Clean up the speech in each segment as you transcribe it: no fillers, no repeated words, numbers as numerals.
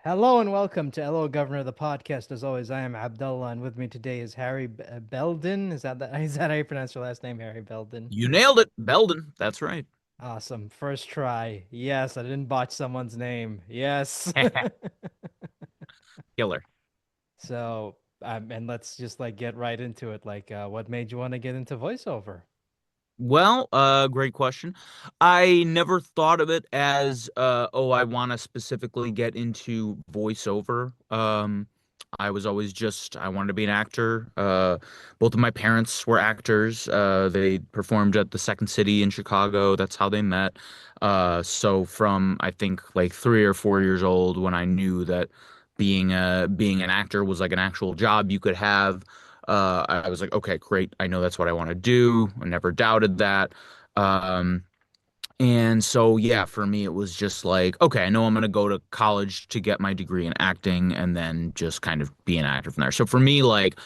Hello and welcome to Hello Governor, the podcast. As always, I am Abdullah, and with me today is Belden. Is that how you pronounce your last name, Harry Belden? You nailed it, Belden. That's right. Awesome. First try. Yes, I didn't botch someone's name. Yes. Killer. And let's just get right into it. What made you want to get into voiceover? Well, great question. I never thought of it as, oh, I want to specifically get into voiceover. I was always I wanted to be an actor. Both of my parents were actors. They performed at the Second City in Chicago. That's how they met. So from I think like 3 or 4 years old, when I knew that being an actor was like an actual job you could have. I was like, okay, great. I know that's what I want to do. I never doubted that. Um, and so, yeah, for me, it was just like, okay, I know I'm going to go to college to get my degree in acting and then just kind of be an actor from there. So for me, like,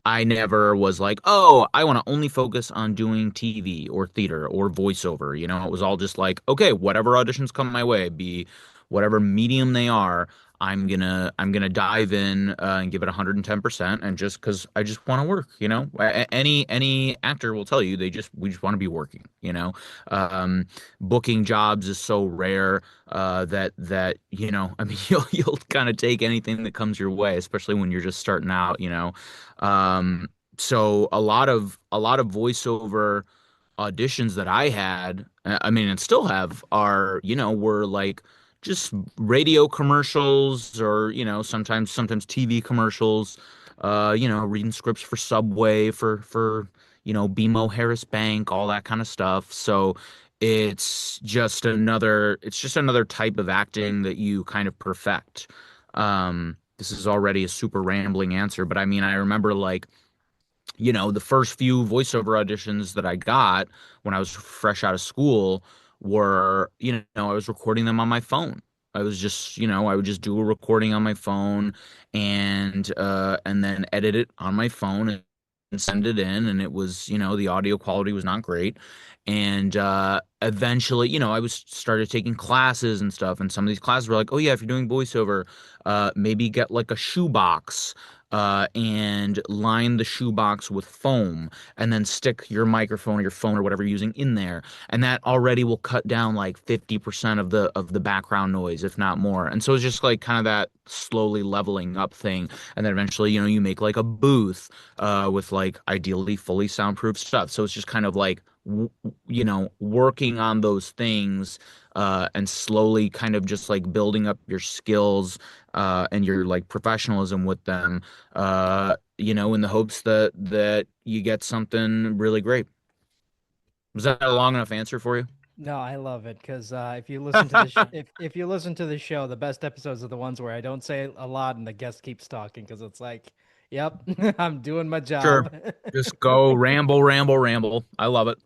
I never was like, oh, I want to only focus on doing TV or theater or voiceover. It was all just like, okay, whatever auditions come my way, be whatever medium they are, I'm gonna dive in and give it 110%, and just because I just want to work. Any actor will tell you we just want to be working. Um, Booking jobs is so rare that I mean you'll kind of take anything that comes your way, especially when you're just starting out. Um, so a lot of voiceover auditions that I had, I mean, and still have, were like just radio commercials or, sometimes TV commercials, reading scripts for Subway, for, BMO Harris Bank, all that kind of stuff. So it's just another type of acting that you kind of perfect. This is already a super rambling answer, but I mean, I remember like, the first few voiceover auditions that I got when I was fresh out of school were, I was recording them on my phone. I would just do a recording on my phone and then edit it on my phone and send it in. And it was, the audio quality was not great. And eventually, I was started taking classes and stuff. And some of these classes were like, oh yeah, if you're doing voiceover, maybe get like a shoebox and line the shoebox with foam and then stick your microphone or your phone or whatever you're using in there. And that already will cut down like 50% of the background noise, if not more. And so it's just like kind of that slowly leveling up thing. And then eventually, you make like a booth with like ideally fully soundproof stuff. So it's just kind of like working on those things and slowly kind of just like building up your skills and your like professionalism with them, in the hopes that you get something really great. Was that a long enough answer for you? No, I love it because if you listen to the sh if you listen to the show, the best episodes are the ones where I don't say a lot and the guest keeps talking because it's like, yep, I'm doing my Sure. job. Just go ramble, ramble, ramble. I love it.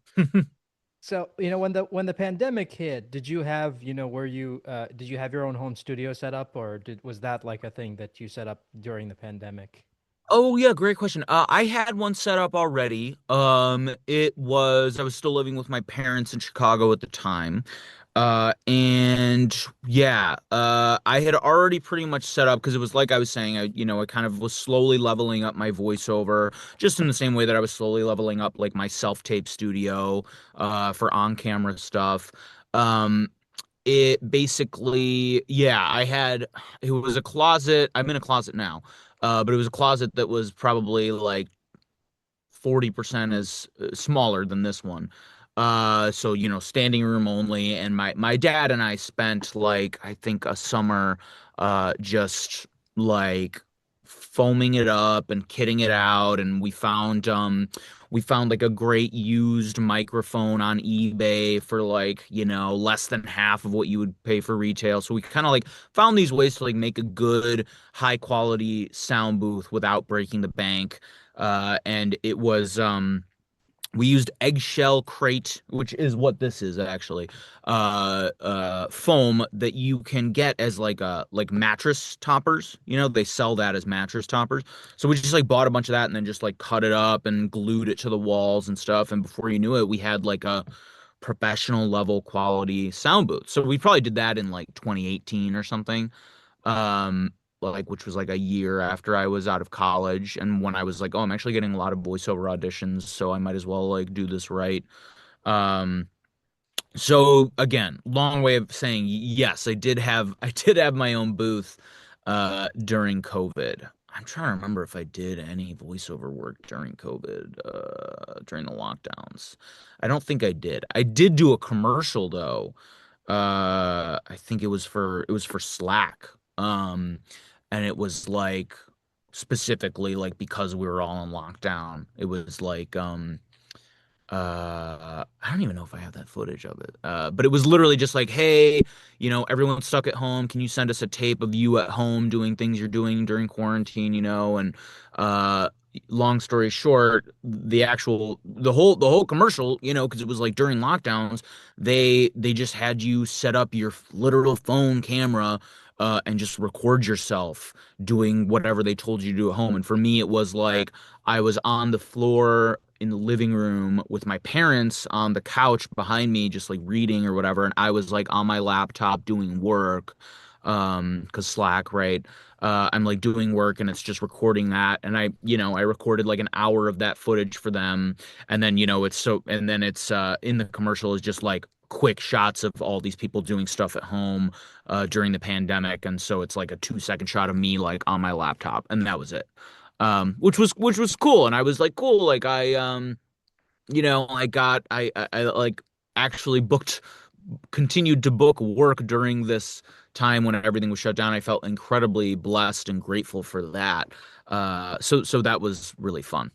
So, when the pandemic hit, did you have, did you have your own home studio set up, or was that like a thing that you set up during the pandemic? Oh yeah, great question. I had one set up already. I was still living with my parents in Chicago at the time. And yeah, I had already pretty much set up because it was like I was saying, I kind of was slowly leveling up my voiceover, just in the same way that I was slowly leveling up like my self-tape studio, for on-camera stuff. Um, it basically, yeah, it was a closet. I'm in a closet now. But it was a closet that was probably like 40% as smaller than this one. So standing room only, and my dad and I spent like I think a summer just like foaming it up and kitting it out, and we found like a great used microphone on eBay for like, less than half of what you would pay for retail. So we kind of like found these ways to like make a good high quality sound booth without breaking the bank. And it was we used eggshell crate, which is what this is actually, foam that you can get as like mattress toppers. They sell that as mattress toppers. So we just like bought a bunch of that and then just like cut it up and glued it to the walls and stuff. And before you knew it, we had like a professional level quality sound booth. So we probably did that in like 2018 or something. Um, like which was like a year after I was out of college, and when I was like, oh, I'm actually getting a lot of voiceover auditions, so I might as well like do this right. Um, so again, long way of saying yes, I did have my own booth during COVID. I'm trying to remember if I did any voiceover work during COVID, during the lockdowns. I don't think I did. I did do a commercial though. I think it was for Slack. And it was like specifically like because we were all in lockdown. It was like I don't even know if I have that footage of it. But it was literally just like, hey, you know, everyone's stuck at home. Can you send us a tape of you at home doing things you're doing during quarantine, you know? And uh long story short, the whole commercial, you know, because it was like during lockdowns, they just had you set up your literal phone camera and just record yourself doing whatever they told you to do at home. And for me, it was like I was on the floor in the living room with my parents on the couch behind me, just like reading or whatever. And I was like on my laptop doing work, cause Slack, right? I'm like doing work and it's just recording that. And I recorded like an hour of that footage for them. And then, and then it's, in the commercial is just like quick shots of all these people doing stuff at home, during the pandemic. And so it's like a 2 second shot of me like on my laptop and that was it. Which was cool. And I was like, cool. Like I like actually continued to book work during this time when everything was shut down. I felt incredibly blessed and grateful for that. So that was really fun.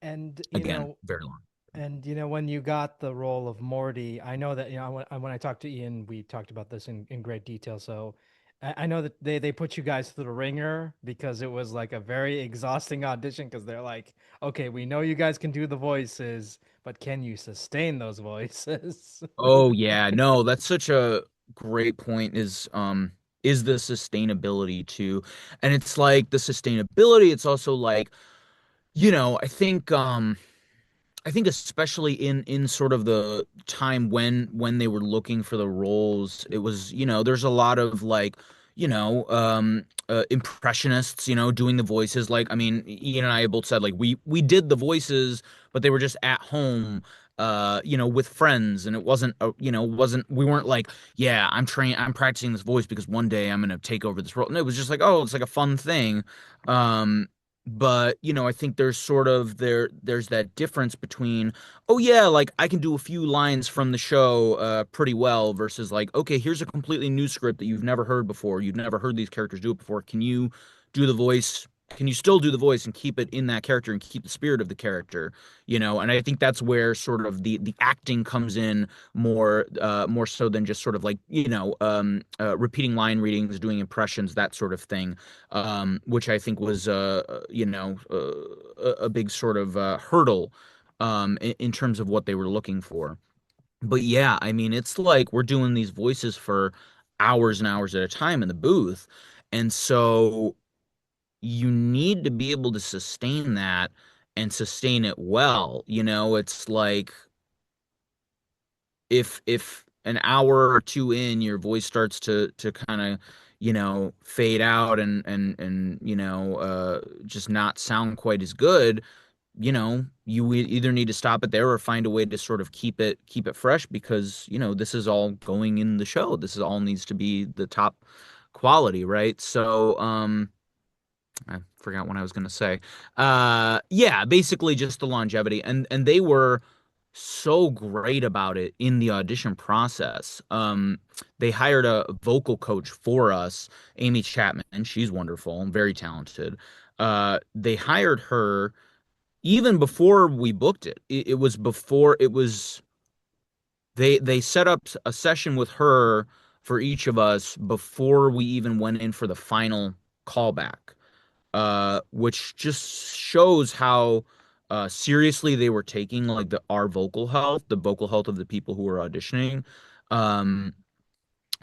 And Again, very long. when you got the role of Morty, I know that when I talked to Ian, we talked about this in great detail. So I know that they put you guys through the ringer because it was like a very exhausting audition because they're like, okay, we know you guys can do the voices, but can you sustain those voices? Oh yeah, no, that's such a great point is the sustainability too. And it's like the sustainability, it's also like, I think especially in sort of the time when they were looking for the roles, it was, there's a lot of like, impressionists, doing the voices. Like, I mean, Ian and I both said like we did the voices, but they were just at home, with friends, and it wasn't, we weren't like, yeah, I'm practicing this voice because one day I'm gonna take over this role. And it was just like, oh, it's like a fun thing. Um, but I think there's sort of there's that difference between, oh yeah, like I can do a few lines from the show pretty well versus like, okay, here's a completely new script that you've never heard before, you've never heard these characters do it before, can you do the voice, can you still do the voice and keep it in that character and keep the spirit of the character, and I think that's where sort of the acting comes in more so than just sort of like, repeating line readings, doing impressions, that sort of thing, which I think was, a big sort of hurdle, in terms of what they were looking for. But yeah, I mean, it's like we're doing these voices for hours and hours at a time in the booth. And so you need to be able to sustain that and sustain it well. It's like if an hour or two in your voice starts to kind of fade out and just not sound quite as good, either need to stop it there or find a way to sort of keep it fresh because this is all going in the show, this is all needs to be the top quality, right? So I forgot what I was going to say. Yeah, basically just the longevity, and they were so great about it in the audition process. They hired a vocal coach for us, Amy Chapman, and she's wonderful and very talented. They hired her even before we booked it. It was before it was they set up a session with her for each of us before we even went in for the final callback, which just shows how seriously they were taking like the vocal health of the people who were auditioning. Um,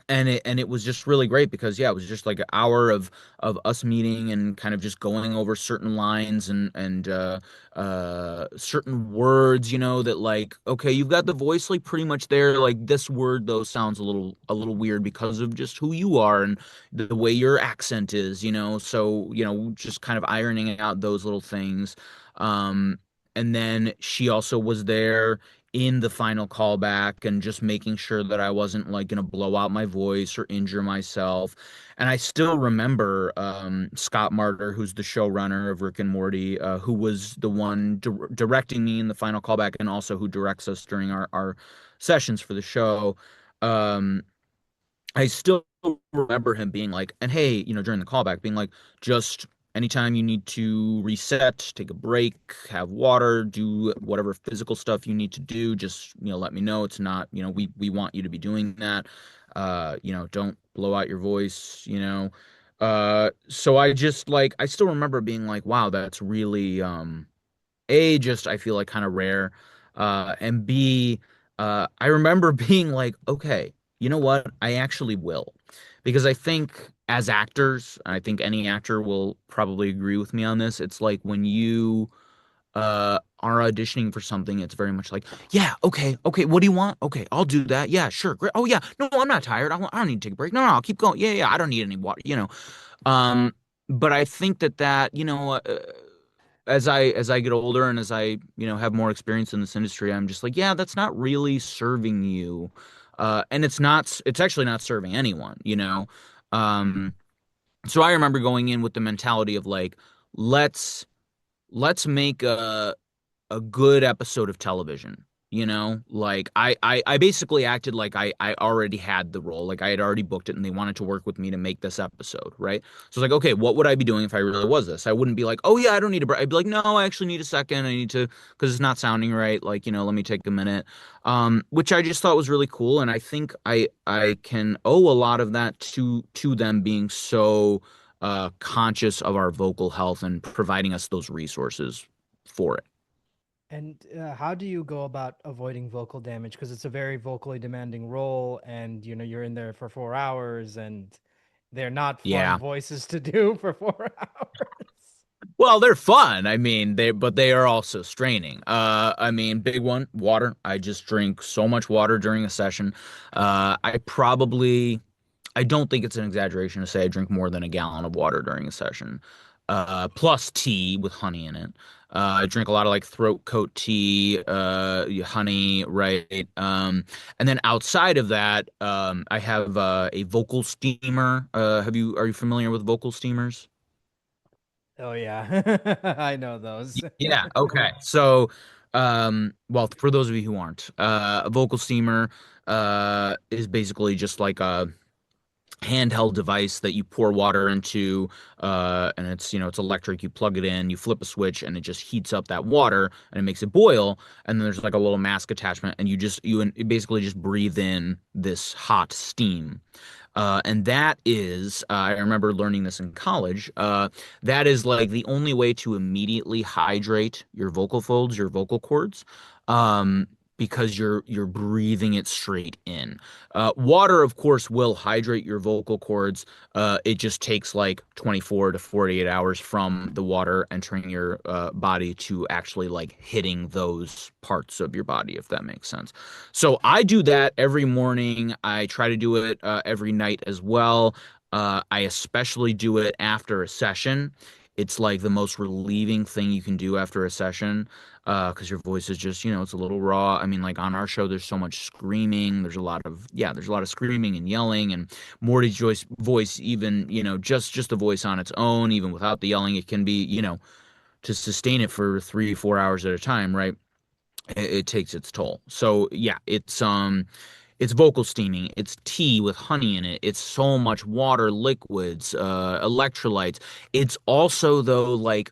And it was just really great because yeah, it was just like an hour of us meeting and kind of just going over certain lines and certain words, that like, okay, you've got the voice like pretty much there, like this word though sounds a little weird because of just who you are and the way your accent is, so just kind of ironing out those little things. um and then she also was there in the final callback and just making sure that I wasn't like gonna blow out my voice or injure myself. And I still remember Scott Martyr, who's the showrunner of Rick and Morty, who was the one directing me in the final callback and also who directs us during our sessions for the show. Um, I still remember him being like, and hey, during the callback, being like, just anytime you need to reset, take a break, have water, do whatever physical stuff you need to do, just, let me know. It's not, we want you to be doing that. Don't blow out your voice, So I just like, I still remember being like, wow, that's really, just I feel like kind of rare. And B, I remember being like, okay, you know what? I actually will. Because I think as actors, I think any actor will probably agree with me on this. It's like when you are auditioning for something, it's very much like, yeah, okay, okay, what do you want? Okay, I'll do that. Yeah, sure, great. Oh yeah, no, I'm not tired. I don't need to take a break. No, no, I'll keep going. Yeah, yeah, I don't need any water. Um, but I think that as I get older and as I have more experience in this industry, I'm just like, yeah, that's not really serving you, and it's actually not serving anyone. Um, so I remember going in with the mentality of like, let's let's make a good episode of television. Like I basically acted like I already had the role, like I had already booked it and they wanted to work with me to make this episode, right? So it's like, okay, what would I be doing if I really was this? I wouldn't be like, oh yeah, I don't need a break. I'd be like, no, I actually need a second. I need to, because it's not sounding right. Like, let me take a minute. Which I just thought was really cool. And I think I can owe a lot of that to them being so conscious of our vocal health and providing us those resources for it. And how do you go about avoiding vocal damage? Because it's a very vocally demanding role, and you're in there for 4 hours, and they're not fun Yeah. voices to do for 4 hours. Well, they're fun. I mean, but they are also straining. I mean, big one, water. I just drink so much water during a session. I don't think it's an exaggeration to say I drink more than a gallon of water during a session. Plus tea with honey in it. I drink a lot of like throat coat tea, honey, right? And then outside of that, I have a vocal steamer. Are you familiar with vocal steamers? Oh yeah, I know those. Yeah, okay. So, well, for those of you who aren't, a vocal steamer is basically just like a handheld device that you pour water into, and it's electric. You plug it in, you flip a switch, and it just heats up that water, and it makes it boil. And then there's like a little mask attachment, and you basically just breathe in this hot steam. And that is, I remember learning this in college. That is like the only way to immediately hydrate your vocal folds, your vocal cords, um, because you're breathing it straight in. Water, of course, will hydrate your vocal cords. It just takes like 24 to 48 hours from the water entering your body to actually like hitting those parts of your body, if that makes sense. So I do that every morning. I try to do it every night as well. I especially do it after a session. It's like the most relieving thing you can do after a session, because your voice is just, it's a little raw. I mean, like on our show, there's so much screaming. There's a lot of screaming and yelling, and Morty's voice, even, just the voice on its own, even without the yelling, it can be, to sustain it for 3, 4 hours at a time, right? It takes its toll. So yeah, it's vocal steaming, it's tea with honey in it, it's so much water, liquids, electrolytes. It's also though like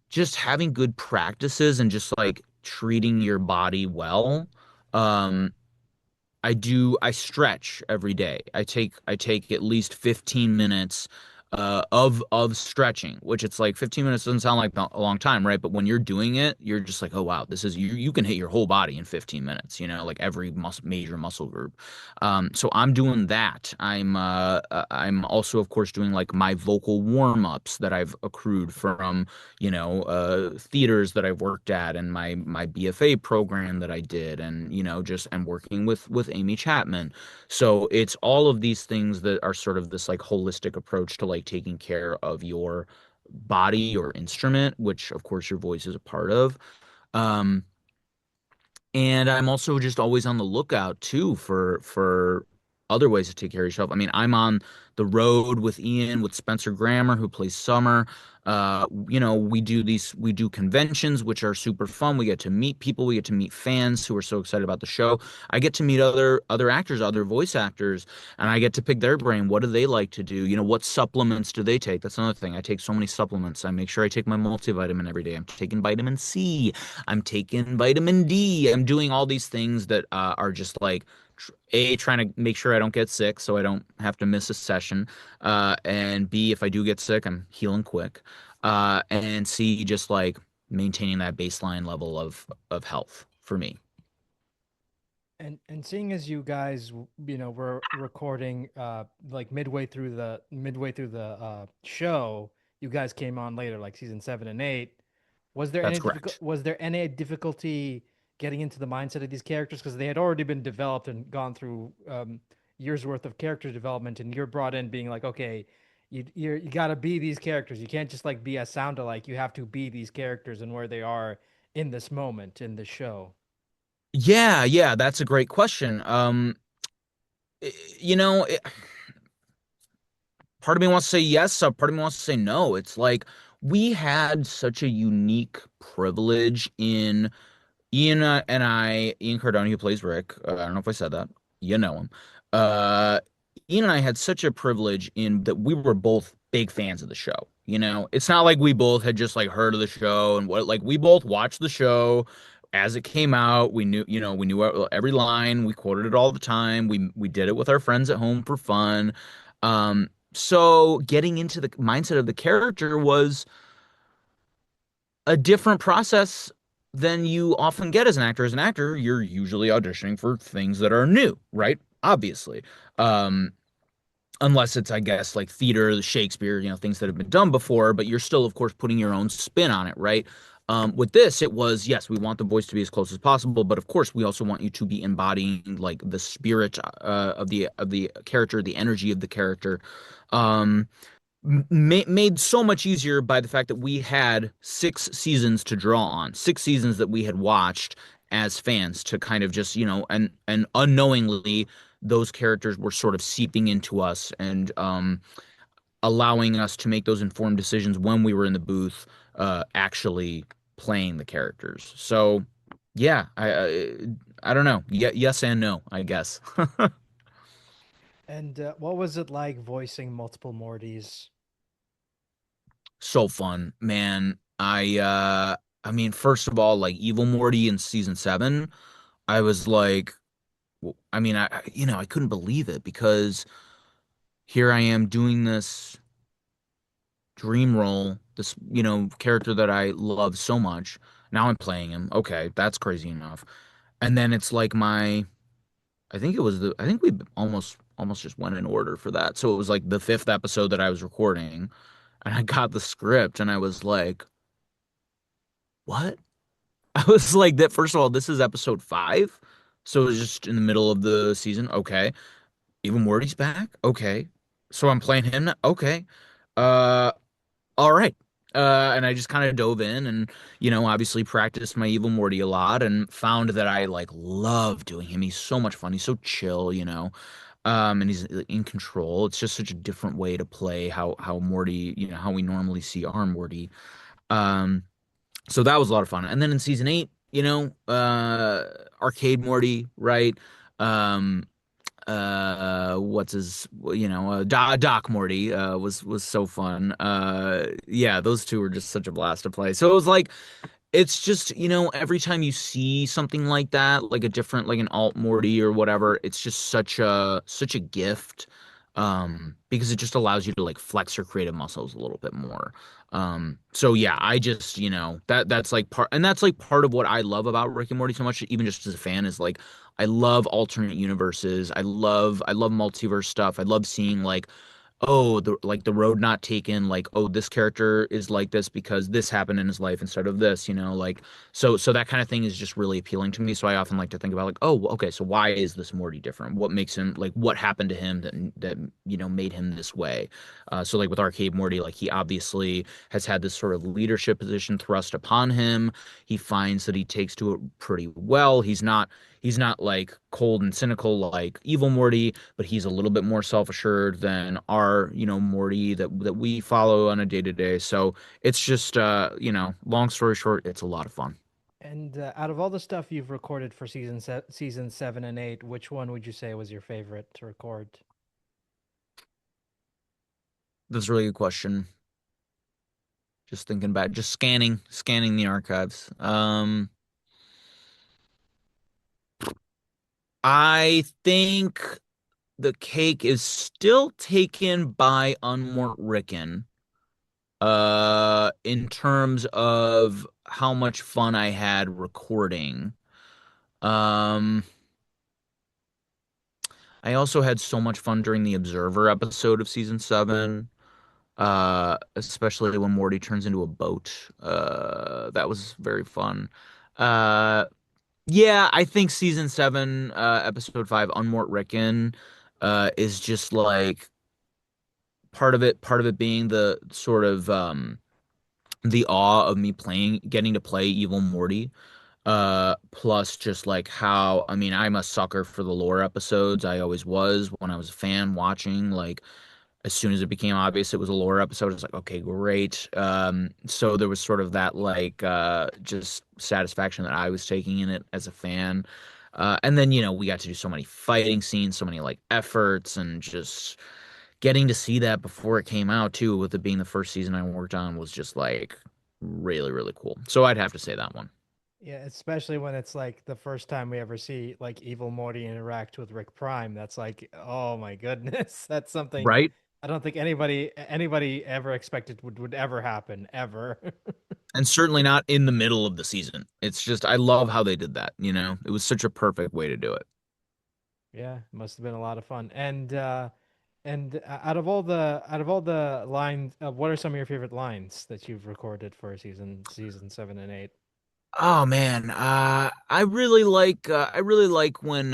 just having good practices and just like treating your body well. Um, I stretch every day. I take at least 15 minutes of stretching, which it's like 15 minutes doesn't sound like a long time, right? But when you're doing it, you're just like, oh wow, this is you can hit your whole body in 15 minutes, like every major muscle group. So I'm doing that. I'm also, of course, doing like my vocal warm-ups that I've accrued from, theaters that I've worked at and my BFA program that I did, and just and working with Amy Chapman. So it's all of these things that are sort of this like holistic approach to like taking care of your body or instrument, which of course your voice is a part of. Um, and I'm also just always on the lookout too for other ways to take care of yourself. I mean, I'm on the road with Ian, with Spencer Grammer, who plays Summer. We do conventions, which are super fun. We get to meet people, we get to meet fans who are so excited about the show. I get to meet other actors, other voice actors, and I get to pick their brain. What do they like to do? What supplements do they take? That's another thing. I take so many supplements. I make sure I take my multivitamin every day. I'm taking vitamin C. I'm taking vitamin D. I'm doing all these things that are just like trying to make sure I don't get sick so I don't have to miss a session. And B, if I do get sick, I'm healing quick. And C, just like maintaining that baseline level of health for me. And seeing as you guys, were recording like midway through the show, you guys came on later, like season 7 and 8. That's correct. Was there any difficulty getting into the mindset of these characters because they had already been developed and gone through years worth of character development, and you're brought in being like, okay, you got to be these characters. You can't just like be a sound alike. You have to be these characters and where they are in this moment in the show. Yeah, yeah, that's a great question. I- you know, it, part of me wants to say yes, part of me wants to say no. It's like we had such a unique privilege in Ian Cardone, who plays Rick. I don't know if I said that. You know him. Uh, Ian and I had such a privilege in that we were both big fans of the show. It's not like we both had just like heard of the show and what, like we both watched the show as it came out. We knew every line. We quoted it all the time. We did it with our friends at home for fun. So getting into the mindset of the character was a different process than you often get as an actor. As an actor, you're usually auditioning for things that are new, right? Obviously. Um, Unless it's, I guess, like theater, Shakespeare, things that have been done before, but you're still, of course, putting your own spin on it, right? With this, it was, yes, we want the voice to be as close as possible, but of course, we also want you to be embodying like the spirit of the character, the energy of the character. Um, Made so much easier by the fact that we had 6 seasons to draw on, 6 seasons that we had watched as fans to kind of just, and unknowingly those characters were sort of seeping into us and allowing us to make those informed decisions when we were in the booth, actually playing the characters. So, yeah, I don't know. Yes and no, I guess. And what was it like voicing multiple Mortys? So fun, man. I mean, first of all, like Evil Morty in season 7, I was like, I mean, I couldn't believe it because here I am doing this dream role, this, character that I love so much. Now I'm playing him. Okay, that's crazy enough. And then it's like I think we almost just went in order for that. So it was like the 5th episode that I was recording, and I got the script, and I was like, what? I was like that. First of all, this is episode 5, so it was just in the middle of the season. Okay, even Morty's back. Okay, so I'm playing him now. Okay, uh, all right. And I just kind of dove in and, obviously practiced my Evil Morty a lot and found that I like love doing him. He's so much fun. He's so chill, and he's in control. It's just such a different way to play how Morty, how we normally see our Morty. Um, so that was a lot of fun. And then in season 8, arcade Morty, right? Um, what's his, Doc Morty, was so fun. Yeah, those two were just such a blast to play. So it was like, it's just, every time you see something like that, like a different, like an alt Morty or whatever, it's just such a gift. because it just allows you to like flex your creative muscles a little bit more. So yeah, I just, that's like part, and that's like part of what I love about Rick and Morty so much, even just as a fan, is like I love alternate universes. I love multiverse stuff. I love seeing like, oh, the road not taken, like, oh, this character is like this because this happened in his life instead of this, like, so that kind of thing is just really appealing to me. So I often like to think about like, oh, well, okay, so why is this Morty different? What makes him like, what happened to him that made him this way? So like with Arcade Morty, like he obviously has had this sort of leadership position thrust upon him. He finds that he takes to it pretty well. He's not like cold and cynical like evil Morty, but he's a little bit more self-assured than our, Morty that we follow on a day-to-day. So it's just long story short, it's a lot of fun. And out of all the stuff you've recorded for season 7 and 8, which one would you say was your favorite to record? That's a really good question. Just thinking back, just scanning the archives. I think the cake is still taken by Unmort Rickon. In terms of how much fun I had recording. Um, I also had so much fun during the Observer episode of season 7. Especially when Morty turns into a boat. That was very fun. Uh, yeah, I think season 7, episode 5, Unmort Rickon, is just like part of it being the sort of the awe of me getting to play Evil Morty. Plus just like how, I mean, I'm a sucker for the lore episodes. I always was when I was a fan watching, like as soon as it became obvious it was a lore episode, I was like, okay, great. So there was sort of that like just satisfaction that I was taking in it as a fan. And then, we got to do so many fighting scenes, so many like efforts, and just getting to see that before it came out too, with it being the first season I worked on, was just like really, really cool. So I'd have to say that one. Yeah, especially when it's like the first time we ever see like evil Morty interact with Rick Prime. That's like, oh my goodness, that's something Right? I don't think anybody ever expected would ever happen ever. And certainly not in the middle of the season. It's just I love how they did that. It was such a perfect way to do it. Yeah, must have been a lot of fun. And out of all the lines, what are some of your favorite lines that you've recorded for season 7 and 8? Oh man, I really like when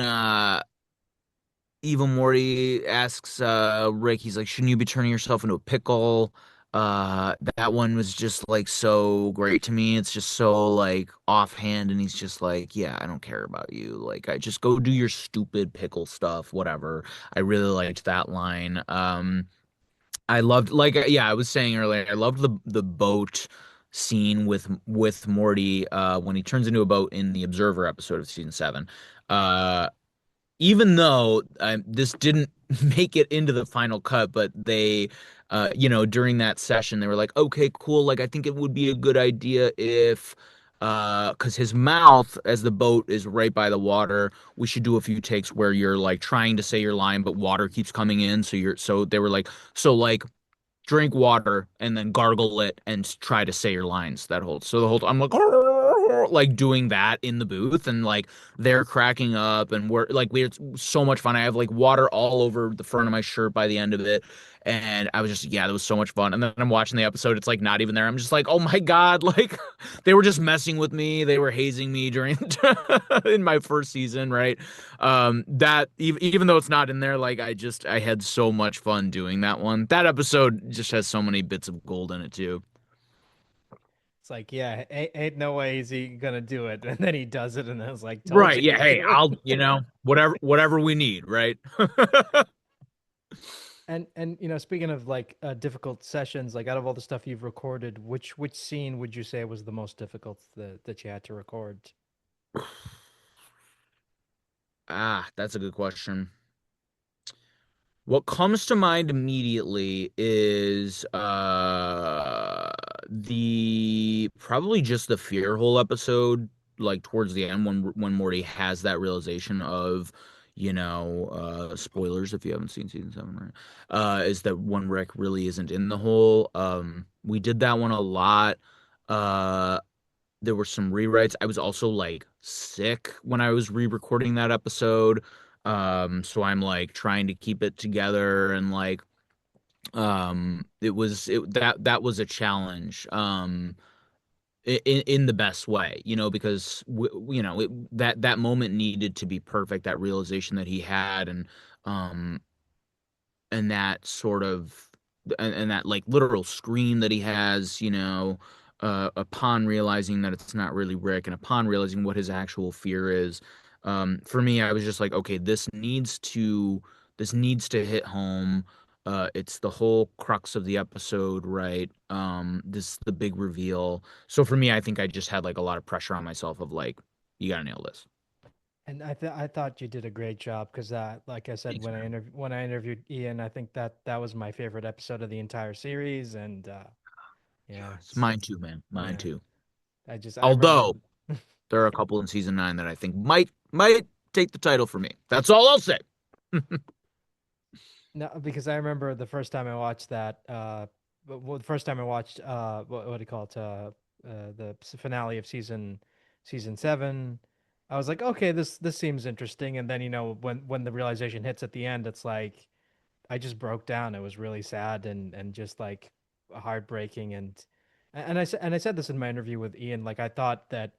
Evil Morty asks Rick, he's like, shouldn't you be turning yourself into a pickle? That one was just like so great to me. It's just so like offhand, and he's just like, yeah, I don't care about you. Like, I just go do your stupid pickle stuff, whatever. I really liked that line. I loved, like, yeah, I was saying earlier, I loved the boat scene with Morty when he turns into a boat in the Observer episode of season 7. Uh Even though this didn't make it into the final cut, but they, during that session, they were like, okay, cool. Like, I think it would be a good idea if, because his mouth, as the boat is right by the water, we should do a few takes where you're like trying to say your line, but water keeps coming in. So they were like, so like, drink water and then gargle it and try to say your lines that whole so the whole I'm like doing that in the booth, and like they're cracking up, and we had so much fun. I have like water all over the front of my shirt by the end of it, and I was just, yeah, that was so much fun. And then I'm watching the episode, it's like not even there. I'm just like, oh my God, like they were just messing with me, they were hazing me during in my first season, right? That even though it's not in there, like I had so much fun doing that one. That episode just has so many bits of gold in it too. It's like, yeah, ain't no way is he gonna do it, and then he does it, and then it's like, told Right. you Yeah. he'd Hey, do it. whatever we need, right? And speaking of like difficult sessions, like out of all the stuff you've recorded, which scene would you say was the most difficult that you had to record? That's a good question. What comes to mind immediately is the probably just the fear hole episode, like towards the end when Morty has that realization of, spoilers if you haven't seen season 7, right? Is that one Rick really isn't in the hole. We did that one a lot. Uh, there were some rewrites. I was also like sick when I was re-recording that episode. So I'm like trying to keep it together and like that was a challenge. In the best way, because that moment needed to be perfect, that realization that he had, um and that sort of and that like literal scream that he has, upon realizing that it's not really Rick and upon realizing what his actual fear is. For me, I was just like, okay, this needs to hit home. It's the whole crux of the episode, right? This the big reveal. So for me, I think I just had like a lot of pressure on myself of like, you gotta nail this. And I thought you did a great job because like I said Thanks, man. when I interviewed Ian, I think that was my favorite episode of the entire series. And yeah, It's mine too, man. Mine yeah. too. I remember. Although there are a couple in season 9 that I think might take the title for me. That's all I'll say. No, because I remember the first time I watched that. The first time I watched what do you call it? The finale of season 7. I was like, okay, this seems interesting. And then when the realization hits at the end, it's like I just broke down. It was really sad and just like heartbreaking. And I said this in my interview with Ian. Like I thought that,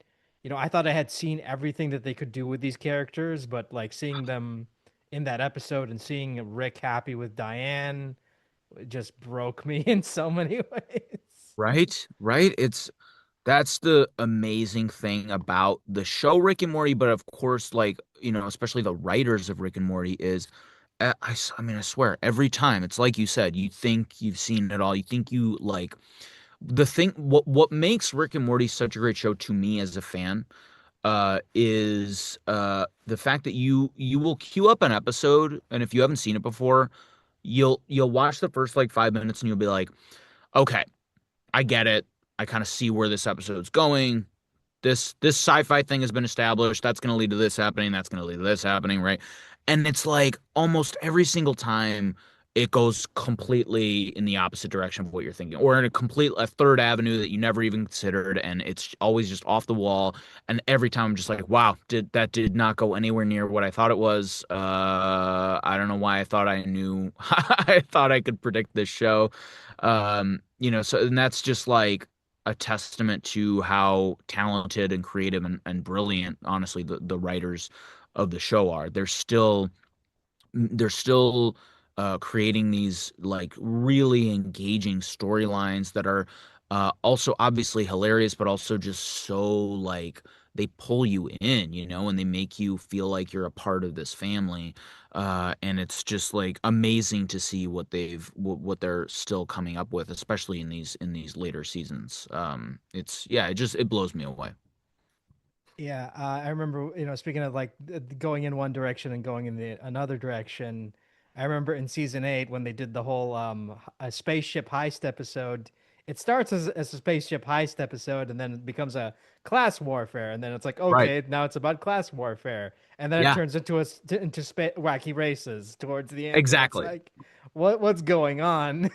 I thought I had seen everything that they could do with these characters, but like seeing them in that episode and seeing Rick happy with Diane, it just broke me in so many ways. Right? Right? That's the amazing thing about the show Rick and Morty, but of course, like, especially the writers of Rick and Morty is I mean, I swear, every time it's like you said, you think you've seen it all. You think you like the thing what makes Rick and Morty such a great show to me as a fan is the fact that you will queue up an episode, and if you haven't seen it before, you'll watch the first like 5 minutes and you'll be like, okay, I get it. I kind of see where this episode's going. This sci-fi thing has been established. That's going to lead to this happening. That's going to lead to this happening, right? And it's like almost every single time it goes completely in the opposite direction of what you're thinking, or in a third avenue that you never even considered, and it's always just off the wall. And every time I'm just like, wow, did not go anywhere near what I thought it was. I don't know why I thought I knew. I thought I could predict this show. So and that's just like a testament to how talented and creative and brilliant, honestly, the writers of the show are. They're still creating these like really engaging storylines that are also obviously hilarious, but also just so like they pull you in, and they make you feel like you're a part of this family. And it's just like amazing to see what they're still coming up with, especially in these later seasons. It blows me away. Yeah, I remember, speaking of like going in one direction and going in another direction. I remember in season 8 when they did the whole a spaceship heist episode. It starts as a spaceship heist episode, and then it becomes a class warfare, and then it's like, Right. okay, now it's about class warfare, and then it Yeah, turns into wacky races towards the end, and it's exactly. like, what's going on?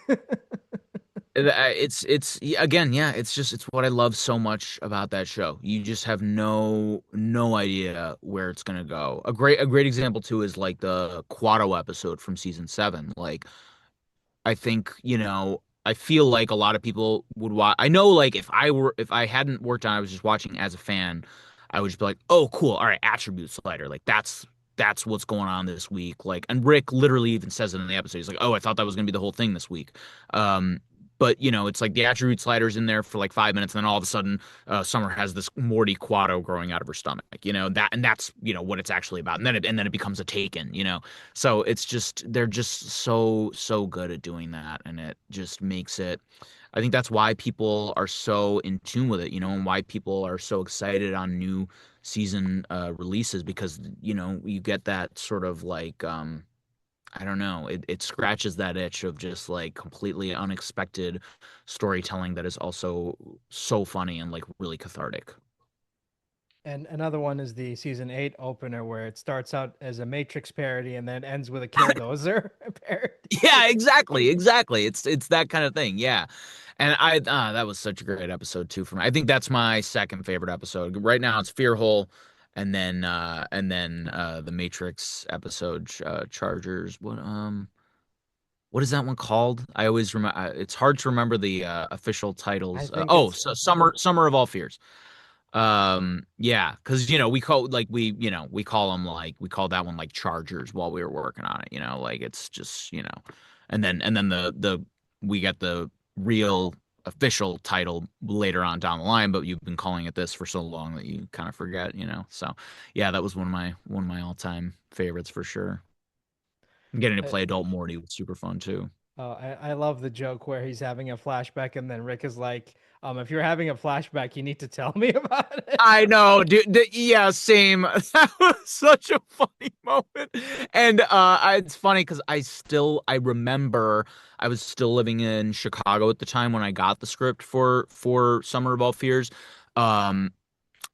Again, yeah, it's what I love so much about that show. You just have no idea where it's gonna go. A great example too is like the Quado episode from season 7. Like I think, I feel like a lot of people would watch. I know, like, if I hadn't worked on, it, I was just watching as a fan, I would just be like, oh, cool. All right, attribute slider. Like, that's what's going on this week. Like, and Rick literally even says it in the episode. He's like, oh, I thought that was gonna be the whole thing this week. Um, but it's like the attribute slider's in there for like 5 minutes, and then all of a sudden, Summer has this Morty Quado growing out of her stomach. That's what it's actually about. And then it becomes a Taken. So it's just they're just so good at doing that, and it just makes it. I think that's why people are so in tune with it, and why people are so excited on new season releases because you get that sort of like I don't know, it scratches that itch of just like completely unexpected storytelling that is also so funny and like really cathartic. And another one is the season 8 opener where it starts out as a Matrix parody and then ends with a Killdozer parody. Yeah, exactly, exactly. It's that kind of thing. Yeah. And that was such a great episode too for me. I think that's my second favorite episode. Right now it's Fearhole and then the Matrix episode Chargers. What is that one called? I always remember it's hard to remember the official I titles. think it's So Summer of All Fears. Yeah, because we call like we call them like we call that one like Chargers while we were working on it, like it's just, and then the we get the real official title later on down the line, but you've been calling it this for so long that you kind of forget. So yeah, that was one of my all-time favorites for sure. Getting to uh, play Adult Morty was super fun too. oh, I love the joke where he's having a flashback and then Rick is like, if you're having a flashback, you need to tell me about it. I know, dude. Yeah, same. That was such a funny moment, and it's funny because I remember I was still living in Chicago at the time when I got the script for Summer of All Fears. Um,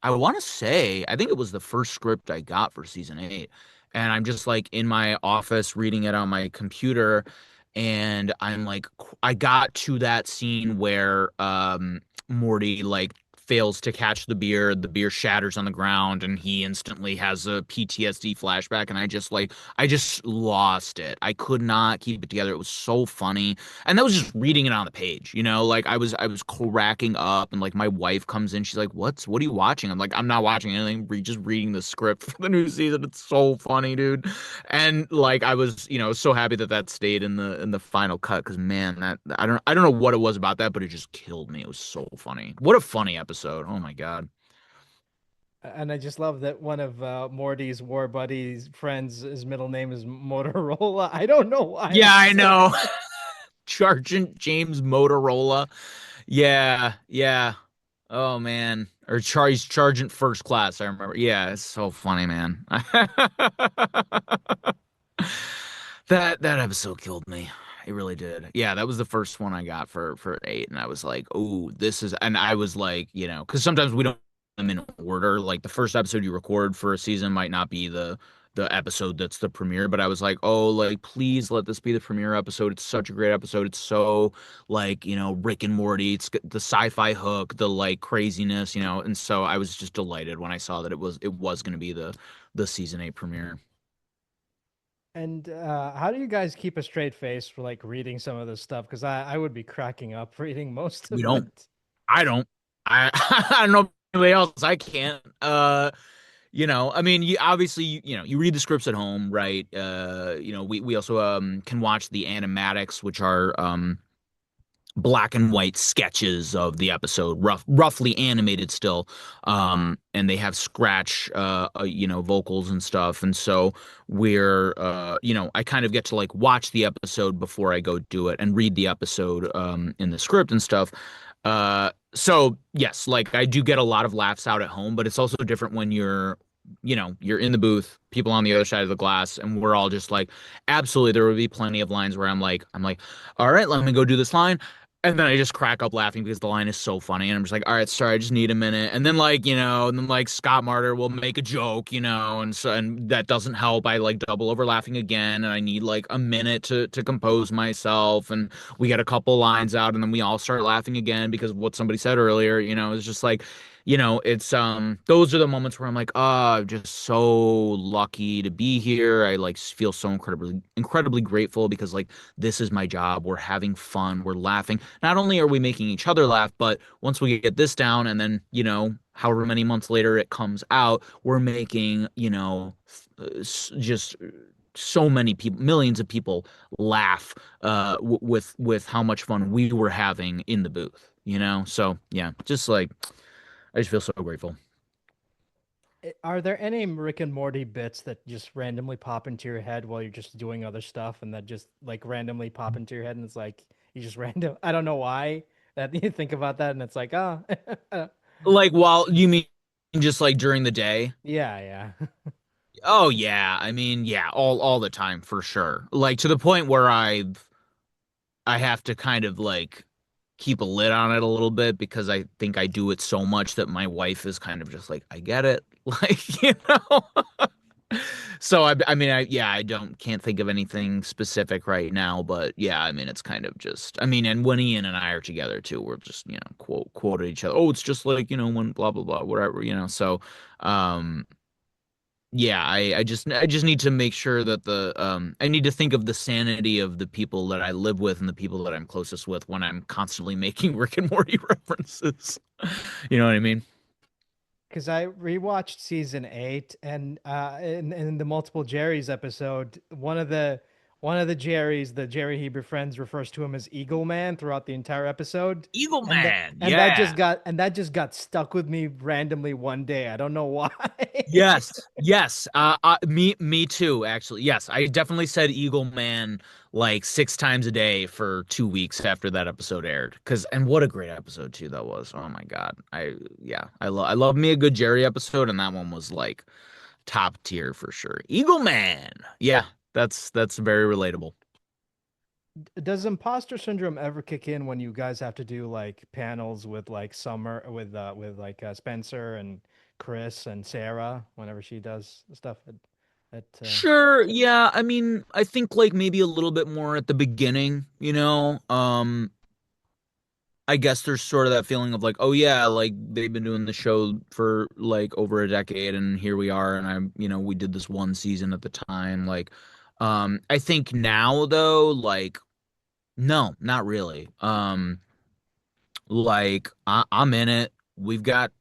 I want to say, I think it was the first script I got for season 8. And I'm just like in my office reading it on my computer. And I'm like, I got to that scene where Morty like fails to catch the beer shatters on the ground, and he instantly has a PTSD flashback. And I just lost it. I could not keep it together. It was so funny. And that was just reading it on the page. Like I was cracking up, and like my wife comes in, she's like, what are you watching? I'm like, I'm not watching anything, just reading the script for the new season. It's so funny, dude. And like I was, so happy that that stayed in the final cut, because man, that I don't know what it was about that, but it just killed me. It was so funny. What a funny episode. Oh my God. And I just love that one of Morty's war buddies' friends, his middle name is Motorola. I don't know why Yeah, I that's so know. funny. Sergeant James Motorola. Yeah, yeah. Oh man. Or Charlie's Sergeant First Class, I remember. Yeah, it's so funny, man. That episode killed me. It really did. Yeah, that was the first one I got for 8, and I was like, "Oh, this is," and I was like, because sometimes we don't put them in order. Like the first episode you record for a season might not be the episode that's the premiere, but I was like, "Oh, like please let this be the premiere episode. It's such a great episode. It's so like, Rick and Morty. It's got the sci-fi hook, the like craziness. And so I was just delighted when I saw that it was going to be the season 8 premiere. And how do you guys keep a straight face for like reading some of this stuff? Because I would be cracking up reading most We of don't. it. I don't. I I don't know if anybody else. I can't. I mean, you obviously you read the scripts at home, right? We also can watch the animatics, which are black and white sketches of the episode, roughly animated still. And they have scratch vocals and stuff. And so I kind of get to like watch the episode before I go do it and read the episode in the script and stuff. So yes, like I do get a lot of laughs out at home, but it's also different when you're in the booth, people on the other side of the glass, and we're all just like, absolutely, there would be plenty of lines where I'm like, all right, let me go do this line. And then I just crack up laughing because the line is so funny. And I'm just like, all right, sorry, I just need a minute. And then and then Scott Martyr will make a joke, and that doesn't help. I like double over laughing again, and I need like a minute to compose myself. And we get a couple lines out, and then we all start laughing again because of what somebody said earlier. It's just like, it's those are the moments where I'm like, I'm just so lucky to be here. I like feel so incredibly grateful because like this is my job. We're having fun. We're laughing. Not only are we making each other laugh, but once we get this down and then, however many months later it comes out, we're making, just so many people, millions of people laugh with how much fun we were having in the booth. So yeah, just like I just feel so grateful. Are there any Rick and Morty bits that just randomly pop into your head while you're just doing other stuff and that just like randomly pop into your head and it's like you just random I don't know why that you think about that and it's like, oh Like while you mean just like during the day? yeah, yeah. Oh yeah, I mean yeah, all the time for sure. Like to the point where I have to kind of like keep a lid on it a little bit because I think I do it so much that my wife is kind of just like, I get it. Like, So I mean, yeah, I don't can't think of anything specific right now, but yeah, I mean, it's kind of just, I mean, and when Ian and I are together too, we're just, quote at each other. Oh, it's just like, when blah blah blah, whatever. So, um, yeah, I just need to make sure that I need to think of the sanity of the people that I live with and the people that I'm closest with when I'm constantly making Rick and Morty references. You know what I mean? Because I rewatched season 8, and in the multiple Jerry's episode, one of the Jerrys, the Jerry he befriends, refers to him as Eagle Man throughout the entire episode, Eagle and that Man, and that just yeah. got stuck with me randomly one day. I don't know why. Yes, yes. Me too, actually. Yes, I definitely said Eagle Man like 6 times a day for 2 weeks after that episode aired. And what a great episode too that was. Oh my God. Yeah, I love me a good Jerry episode, and that one was like top tier for sure. Eagle Man. Yeah, that's very relatable. Does imposter syndrome ever kick in when you guys have to do like panels with like Summer with like Spencer and Chris and Sarah whenever she does stuff at Sure, yeah. I mean, I think like maybe a little bit more at the beginning. I guess there's sort of that feeling of like, oh yeah, like they've been doing the show for like over a decade and here we are and we did this one season at the time. Like, I think now though, like, no, not really. Like I'm in it. We've got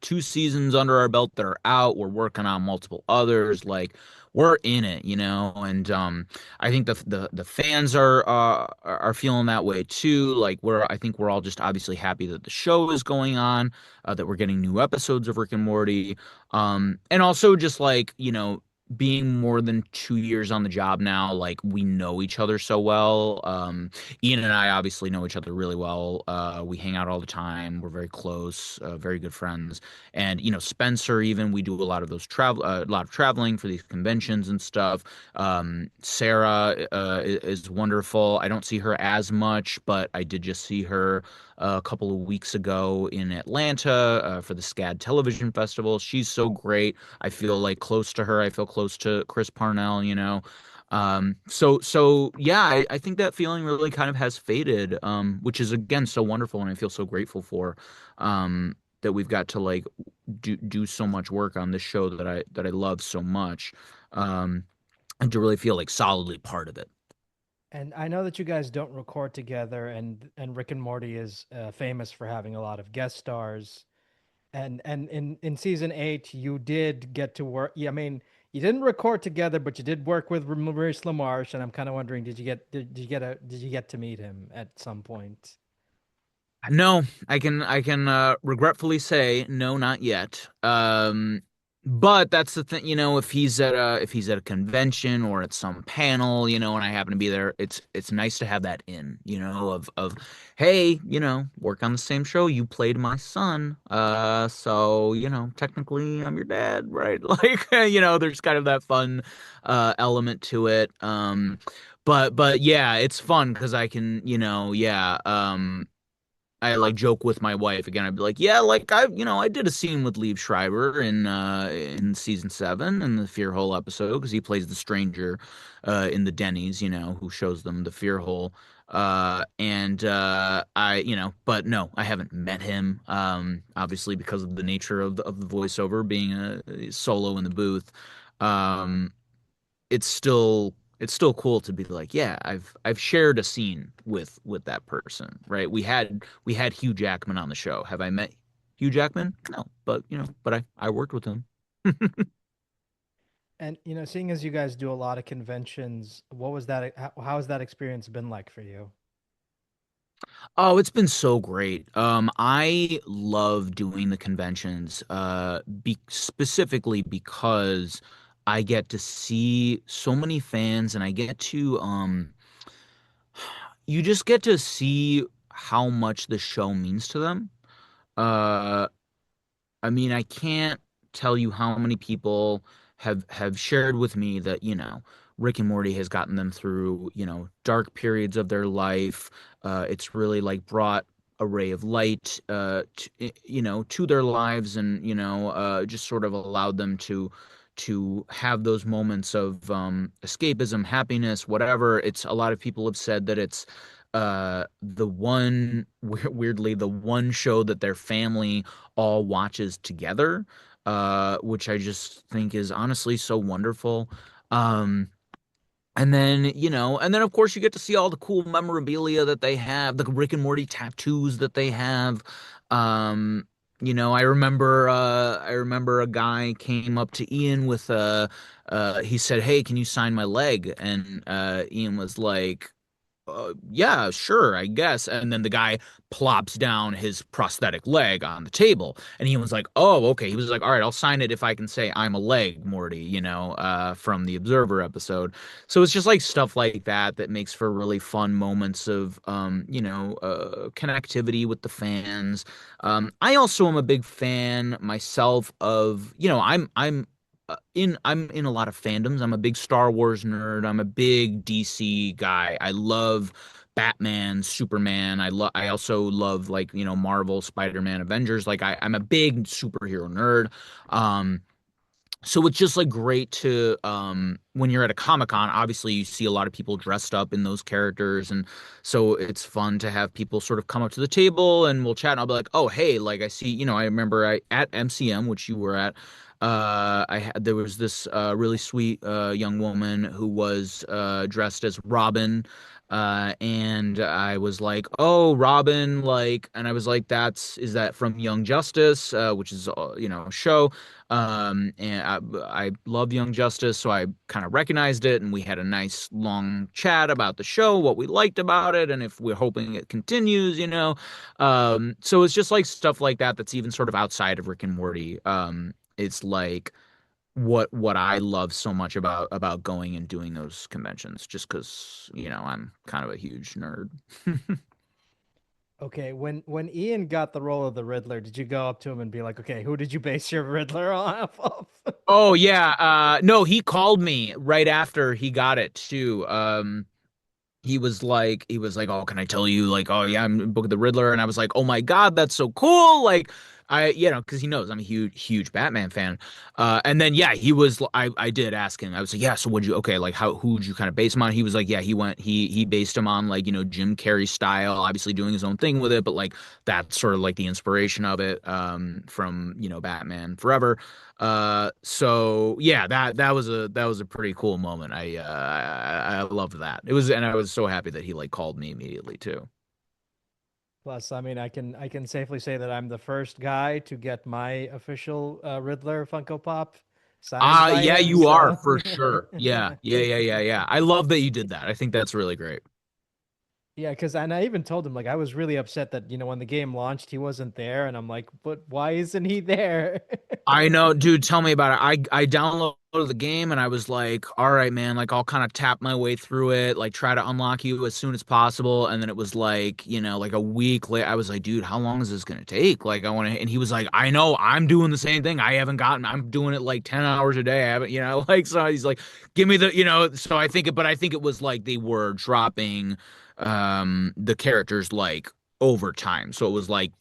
2 seasons under our belt that are out. We're working on multiple others. Like we're in it. And I think the fans are feeling that way too. Like I think we're all just obviously happy that the show is going on, that we're getting new episodes of Rick and Morty. And also just like, being more than 2 years on the job now, like we know each other so well. Ian and I obviously know each other really well. We hang out all the time. We're very close, very good friends. And Spencer, even we do a lot of a lot of traveling for these conventions and stuff. Sarah is wonderful. I don't see her as much, but I did just see her a couple of weeks ago in Atlanta for the SCAD Television Festival. She's so great. I feel like close to her. I feel close to Chris Parnell. So yeah, I think that feeling really kind of has faded, which is again so wonderful, and I feel so grateful for, that we've got to like do so much work on this show that I love so much, um, and to really feel like solidly part of it. And I know that you guys don't record together, and Rick and Morty is famous for having a lot of guest stars. And in season 8, you did get to work. Yeah, I mean, you didn't record together, but you did work with Maurice LaMarche, and I'm kind of wondering, did you get to meet him at some point? No, I can regretfully say no, not yet. But that's the thing, if he's at a convention or at some panel, and I happen to be there, it's nice to have that of hey, work on the same show. You played my son. So, technically I'm your dad, right? Like, there's kind of that fun element to it. But yeah, it's fun because I can, yeah, I like joke with my wife again. I'd be like, yeah, like I did a scene with Liev Schreiber in season 7 in the Fear Hole episode because he plays the stranger in the Denny's, who shows them the Fear Hole. And but no, I haven't met him. Obviously because of the nature of the voiceover being a solo in the booth. Um, it's still cool to be like, yeah, I've shared a scene with that person, right? We had Hugh Jackman on the show. Have I met Hugh Jackman? No, but I worked with him. And seeing as you guys do a lot of conventions, what was that? How has that experience been like for you? Oh, it's been so great. I love doing the conventions, specifically because I get to see so many fans and I get to you just get to see how much the show means to them. Uh, I mean, I can't tell you how many people have shared with me that, Rick and Morty has gotten them through, dark periods of their life. It's really like brought a ray of light, to their lives, and just sort of allowed them to have those moments of escapism, happiness, whatever. It's a lot of people have said that it's the one weirdly the one show that their family all watches together, which I just think is honestly so wonderful. Um, and then of course you get to see all the cool memorabilia that they have, the Rick and Morty tattoos that they have. Um, I remember a guy came up to Ian with he said, "Hey, can you sign my leg?" And Ian was like, yeah, sure, I guess. And then the guy plops down his prosthetic leg on the table. And he was like, oh, okay. He was like, all right, I'll sign it if I can say I'm a leg, Morty, from the Observer episode. So it's just like stuff like that that makes for really fun moments of, connectivity with the fans. I also am a big fan myself of, I'm in a lot of fandoms. I'm a big Star Wars nerd. I'm a big DC guy. I love Batman, Superman. I also love, like, Marvel, Spider-Man, Avengers. Like I'm a big superhero nerd. Um so it's just like great to when you're at a Comic-Con, obviously you see a lot of people dressed up in those characters, and so it's fun to have people sort of come up to the table and we'll chat, and I'll be like, "Oh, hey, like I see, I remember at MCM, which you were at, there was this really sweet young woman who was dressed as Robin, and I was like, "Oh, Robin," like, and I was like, is that from Young Justice, which is a show." And I love Young Justice, so I kind of recognized it, and we had a nice long chat about the show, what we liked about it, and if we're hoping it continues. So it's just like stuff like that that's even sort of outside of Rick and Morty. It's like what I love so much about going and doing those conventions, just because I'm kind of a huge nerd. Okay, when Ian got the role of the Riddler, did you go up to him and be like, "Okay, who did you base your Riddler off of?" Oh yeah, no, he called me right after he got it too. He was like, "Oh, can I tell you, like, oh yeah, I'm in Book of the Riddler?" And I was like, "Oh my God, that's so cool!" Like, because he knows I'm a huge Batman fan. And then yeah, I did ask him. I was like, "Yeah, so okay, like, who'd you kind of base him on?" He was like, "Yeah, he based him on, like, Jim Carrey style, obviously doing his own thing with it, but like that's sort of like the inspiration of it, from Batman Forever." So yeah, that was a pretty cool moment. I loved that. And I was so happy that he like called me immediately too. Plus, I mean, I can safely say that I'm the first guy to get my official Riddler Funko Pop signed by Yeah, him. you are So, for sure. Yeah, yeah, yeah, yeah, yeah. I love that you did that. I think that's really great. yeah, because and I even told him like I was really upset that when the game launched he wasn't there, and I'm like, but why isn't he there? I know, dude, tell me about it. I downloaded the game and I was like, all right, man, like I'll kind of tap my way through it, like try to unlock you as soon as possible. And then it was like, like a week later, I was like, dude, how long is this gonna take? Like I want to, and he was like, I know, I'm doing the same thing. I'm doing it like 10 hours a day. I haven't, like, so he's like, give me so I think it was like they were dropping the characters like over time. So it was like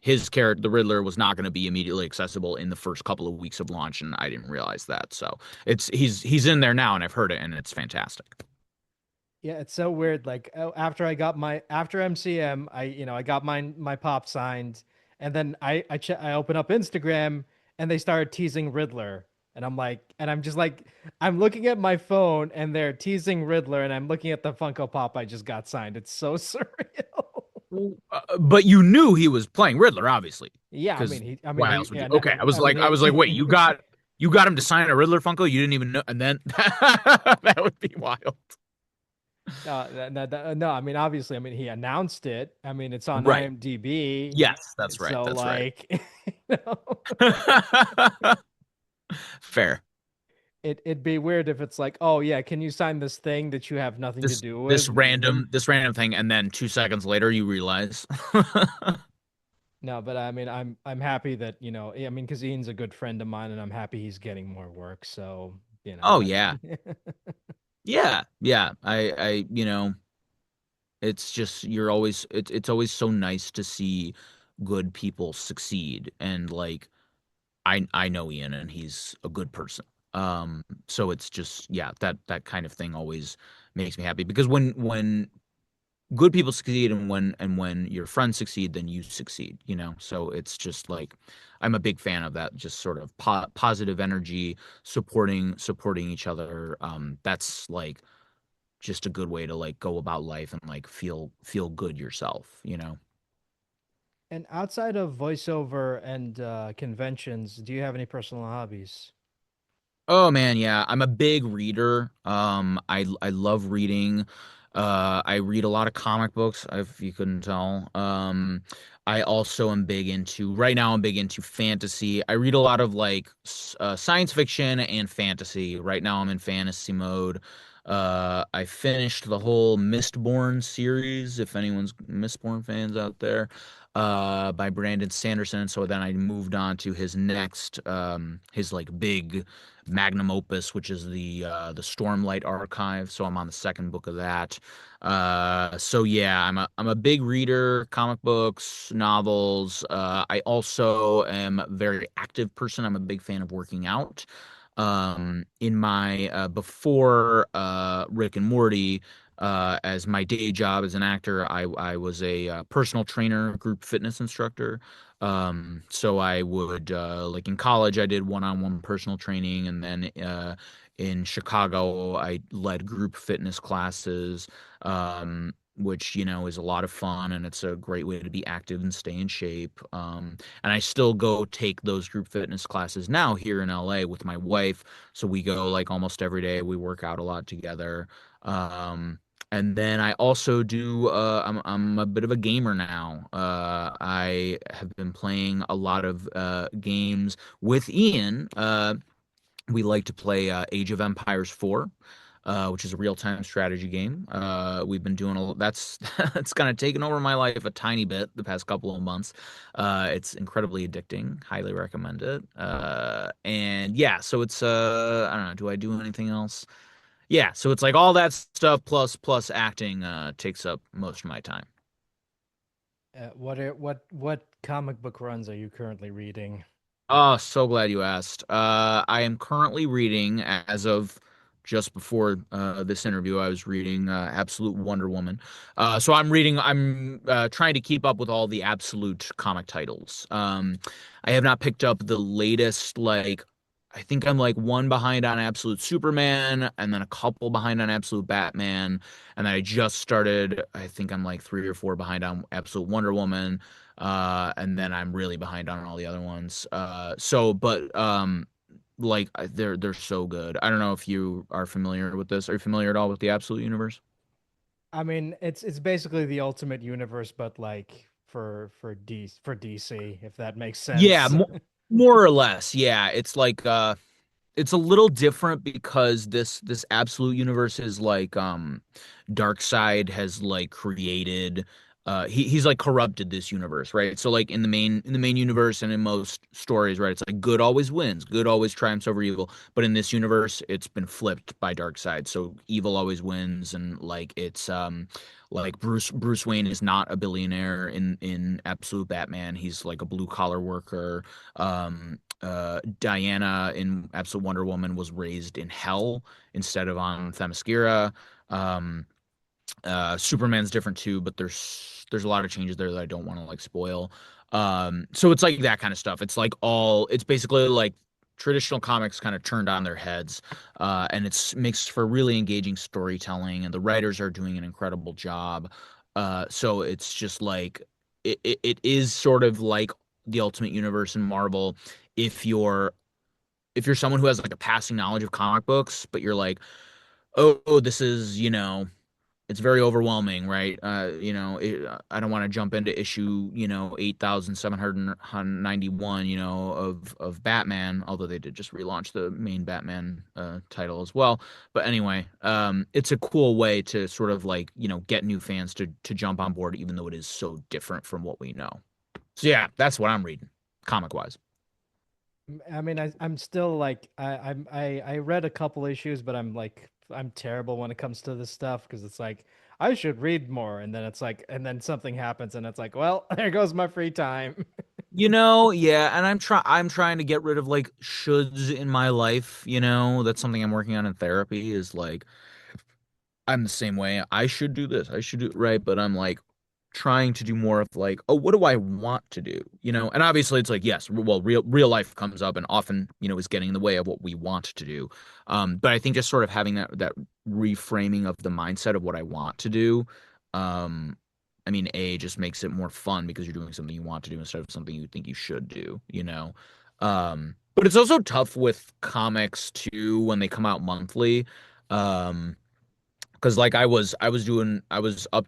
his character, the Riddler, was not going to be immediately accessible in the first couple of weeks of launch, and I didn't realize that. So he's in there now, and I've heard it, and it's fantastic. Yeah, it's so weird. Like after MCM, I got my pop signed, and then I open up Instagram and they started teasing Riddler, and I'm just like I'm looking at my phone and they're teasing Riddler, and I'm looking at the Funko Pop I just got signed. It's so surreal. But you knew he was playing Riddler, obviously, Yeah, I because mean why else would you? Okay, I was I mean like, wait, you got him to sign a Riddler Funko? You didn't even know, and then that would be wild. no, I mean obviously, I mean he announced it. I mean it's on Right. IMDb, Yes, that's right. so That's right. like you know. Fair. It'd be weird if it's like, oh yeah, can you sign this thing that you have nothing to This do this with? random this random thing, and then 2 seconds later you realize. No, but I mean, I'm happy that I mean, because Ian's a good friend of mine, and I'm happy he's getting more work. So Oh I yeah. mean, Yeah, yeah. I It's just you're always it's always so nice to see good people succeed and like I know Ian and he's a good person. So it's just yeah, that kind of thing always makes me happy because when good people succeed and when your friends succeed, then you succeed, you know? So it's just like I'm a big fan of that, just sort of positive energy, supporting each other. That's like just a good way to like go about life and like feel good yourself, you know? And outside of voiceover and conventions, do you have any personal hobbies? Oh man, yeah. I'm a big reader. I love reading. I read a lot of comic books, if you couldn't tell. I also am big into right now I'm big into fantasy. I read a lot of like science fiction and fantasy. Right now I'm in fantasy mode. I finished the whole Mistborn series, if anyone's Mistborn fans out there, by Brandon Sanderson. So then I moved on to his next his like big magnum opus, which is the Stormlight Archive. So I'm on the second book of that. So yeah, I'm a big reader, comic books, novels. I also am a very active person. I'm a big fan of working out. In my before Rick and Morty, as my day job as an actor, I was a personal trainer, group fitness instructor. So I would like in college I did one-on-one personal training and then in Chicago I led group fitness classes which you know is a lot of fun and it's a great way to be active and stay in shape. And I still go take those group fitness classes now here in LA with my wife. So we go like almost every day. We work out a lot together. Um and then I also do I'm a bit of a gamer now. I have been playing a lot of games with Ian. We like to play Age of Empires 4, which is a real-time strategy game. We've been doing that's that's kind of taken over my life a tiny bit the past couple of months. It's incredibly addicting. Highly recommend it. And yeah, so it's I don't know, do I do anything else? Yeah, so it's like all that stuff plus acting takes up most of my time. What comic book runs are you currently reading? Oh, so glad you asked. I am currently reading, as of just before this interview, I was reading Absolute Wonder Woman. So I'm trying to keep up with all the Absolute comic titles. I have not picked up the latest, like, I think I'm like one behind on Absolute Superman, and then a couple behind on Absolute Batman, and then I just started, I think I'm like three or four behind on Absolute Wonder Woman. And then I'm really behind on all the other ones. Like they're so good. I don't know if you are familiar with this. Are you familiar at all with the Absolute Universe? I mean, it's basically the Ultimate Universe, but like for DC, if that makes Yeah, sense. more or less. Yeah, it's like it's a little different because this absolute universe is like Darkseid has like created he's like corrupted this universe, right? So like in the main universe and in most stories, right, it's like good always wins, good always triumphs over evil. But in this universe, it's been flipped by Darkseid. So evil always wins and like it's like Bruce Wayne is not a billionaire in Absolute Batman. He's like a blue collar worker. Diana in Absolute Wonder Woman was raised in hell instead of on Themyscira. Um, Superman's different too, but there's a lot of changes there that I don't want to like spoil. So it's like that kind of stuff. It's basically like traditional comics kind of turned on their heads, and it's makes for really engaging storytelling, and the writers are doing an incredible job. So it's just like it is sort of like the Ultimate Universe in Marvel. If you're if you're someone who has like a passing knowledge of comic books, but you're like, oh, this is, it's very overwhelming, right? I don't want to jump into issue, 8,791, of Batman, although they did just relaunch the main Batman title as well. But anyway, it's a cool way to sort of like, get new fans to jump on board, even though it is so different from what we know. So yeah, that's what I'm reading, comic wise. I mean, I'm still like I read a couple issues, but I'm terrible when it comes to this stuff because it's like I should read more. And then it's like, and then something happens, and it's like, well, there goes my free time. Yeah, and I'm trying to get rid of like shoulds in my life, That's something I'm working on in therapy is like I'm the same way. I should do this. I should do it right, but I'm like trying to do more of like, oh, what do I want to do? And obviously it's like, yes, well, real life comes up and often, is getting in the way of what we want to do. But I think just sort of having that reframing of the mindset of what I want to do, um, I mean, just makes it more fun because you're doing something you want to do instead of something you think you should do. But it's also tough with comics too when they come out monthly. Um, because like I was up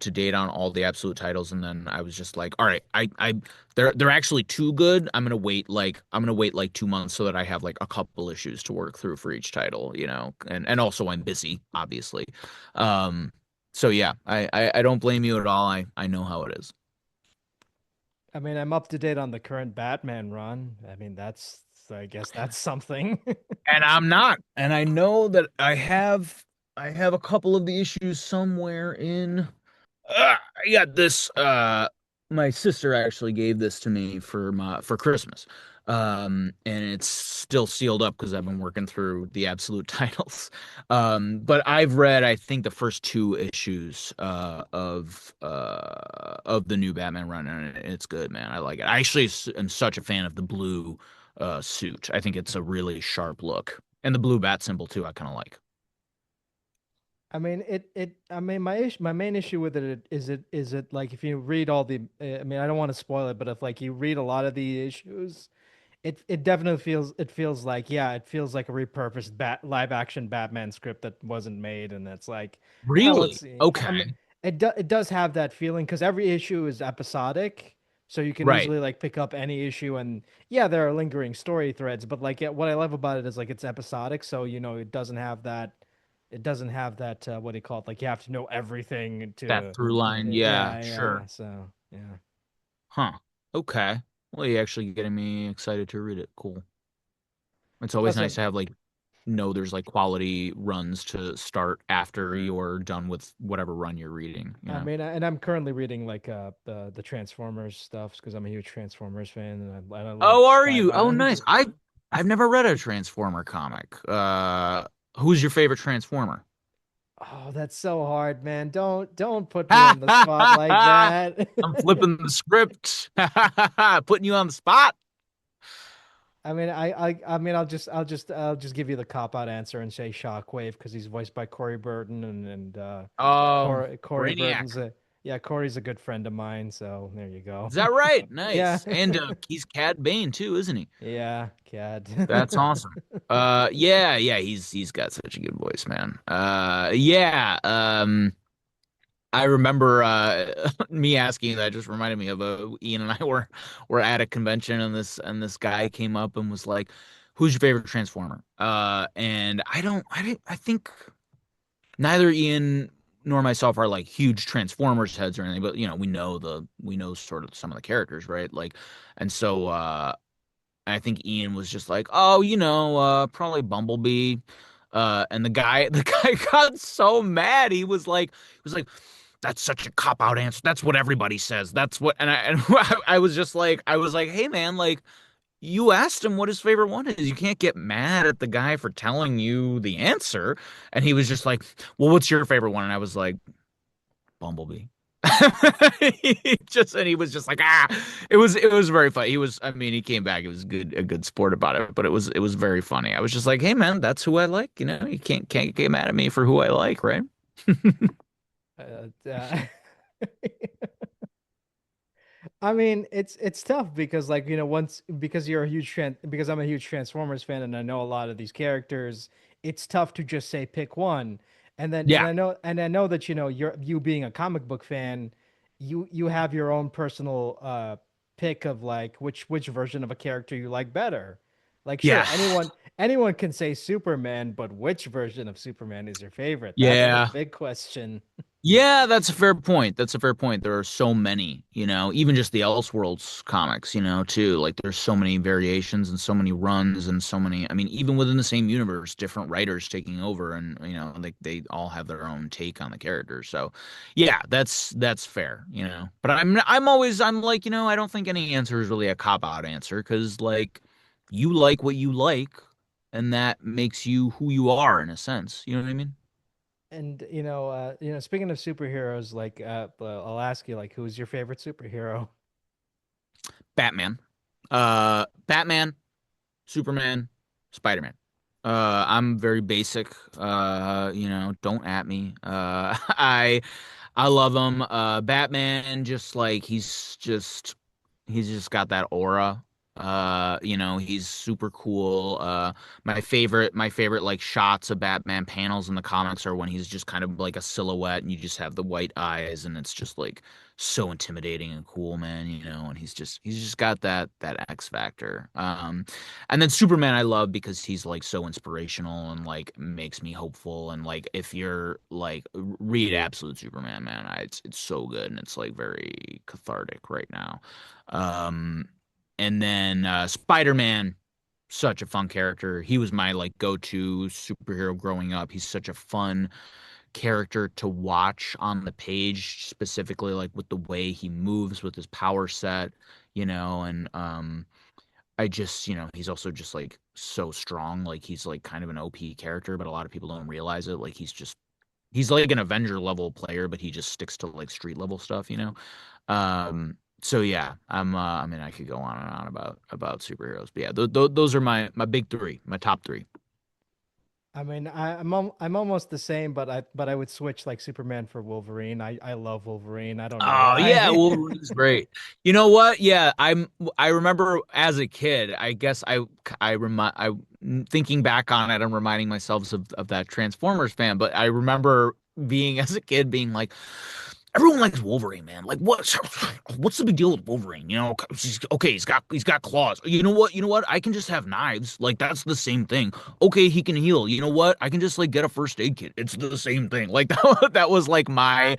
to date on all the absolute titles, and then I was just like, all right, they're actually too good. I'm gonna wait like 2 months so that I have like a couple issues to work through for each title. And also I'm busy, obviously. Um, so yeah, I don't blame you at all. I know how it is. I mean, I'm up to date on the current Batman run. I mean, I guess that's something. And I'm not. And I know that I have a couple of the issues somewhere in. I got this. My sister actually gave this to me for Christmas. And it's still sealed up because I've been working through the absolute titles. But I've read, I think, the first two issues of the new Batman run, and it's good, man. I like it. I actually am such a fan of the blue suit. I think it's a really sharp look, and the blue bat symbol too. I kind of like. I mean, my main issue with is it like if you read all the, I mean, I don't want to spoil it, but if like you read a lot of the issues, it definitely feels like, yeah, it feels like a repurposed live action Batman script that wasn't made, and it's like, let's Really? see. I mean, Okay. it does have that feeling because every issue is episodic, so you can Right. easily like pick up any issue, and yeah, there are lingering story threads, but like what I love about it is like it's episodic, so it doesn't have that what do you call it? Like you have to know everything That to, through line. Yeah, yeah. sure. So yeah. Huh. Okay. Well, you're actually getting me excited to read it. Cool. It's always Plus, nice to have like know there's like quality runs to start after you're done with whatever run you're reading. and I'm currently reading like the Transformers stuff because I'm a huge Transformers fan, and I love Oh, are you? Oh, Skybound. nice. I've never read a Transformer comic. Who's your favorite Transformer? Oh, that's so hard, man. Don't put me Ha on the ha spot ha like ha! that. I'm flipping the script. Putting you on the spot. I mean, I'll just give you the cop out answer and say Shockwave because he's voiced by Corey Burton, and Corey Brainiac. Burton's Corey's a good friend of mine, so there you go. Is that right? Yeah. Nice. And he's Cad Bane too, isn't he? Yeah, Cad. That's awesome. Yeah, he's got such a good voice, man. Yeah. I remember me asking that just reminded me of Ian and I were at a convention and this guy came up and was like, "Who's your favorite Transformer?" And I think neither Ian nor myself are like huge Transformers heads or anything, but we know sort of some of the characters, right? Like, and so I think Ian was just like, "Oh, probably Bumblebee." And the guy got so mad. He was like, "That's such a cop out answer. That's what everybody says. That's what." And I was just like, "Hey man, like you asked him what his favorite one is. You can't get mad at the guy for telling you the answer." And he was just like, "Well, what's your favorite one?" And I was like, Bumblebee. And he was just like, it was very funny. I mean, he came back. It was a good sport about it, but it was very funny. I was just like, hey man, that's who I like. You can't get mad at me for who I like, right? Uh, uh, I mean, it's tough because like, once because because I'm a huge Transformers fan and I know a lot of these characters, it's tough to just say pick one. Yeah, And I know that you being a comic book fan, you have your own personal pick of like which version of a character you like better. Like sure, yeah, anyone can say Superman, but which version of Superman is your favorite? That's the yeah. big question. Yeah, that's a fair point. That's a fair point. There are so many, even just the Elseworlds comics, too. Like there's so many variations and so many runs and so many, I mean, even within the same universe, different writers taking over and, they all have their own take on the characters. So, yeah, that's fair, But I'm like, I don't think any answer is really a cop-out answer because like you like what you like and that makes you who you are in a sense. You know what I mean? And speaking of superheroes, like I'll ask you, like, who's your favorite superhero? Batman. Batman, Superman, Spider-Man. I'm very basic. Don't at me. I love him. Batman, just like he's just got that aura. He's super cool. My favorite like shots of Batman panels in the comics are when he's just kind of like a silhouette and you just have the white eyes and it's just like so intimidating and cool, man, and he's just got that X factor. And then Superman I love because he's like so inspirational and like makes me hopeful and like if you're like read Absolute Superman, man, it's so good and it's like very cathartic right now. Um and then Spider-Man, such a fun character. He was my like go-to superhero growing up. He's such a fun character to watch on the page, specifically like with the way he moves with his power set, and I just, he's also just like so strong. Like he's like kind of an OP character, but a lot of people don't realize it. Like he's like an Avenger level player, but he just sticks to like street level stuff, so yeah, I mean I could go on and on about superheroes. But yeah, those are my big three, my top three. I mean, I'm almost the same, but I would switch like Superman for Wolverine. I love Wolverine. I don't know Oh yeah, why. Wolverine's great. You know what? Yeah, I remember as a kid, I guess I thinking back on it, I'm reminding myself of that Transformers fan, but I remember being as a kid being like everyone likes Wolverine, man. Like what's the big deal with Wolverine? Okay, he's got claws. You know what? You know what? I can just have knives. Like that's the same thing. Okay, he can heal. You know what? I can just like get a first aid kit. It's the same thing. Like that was like my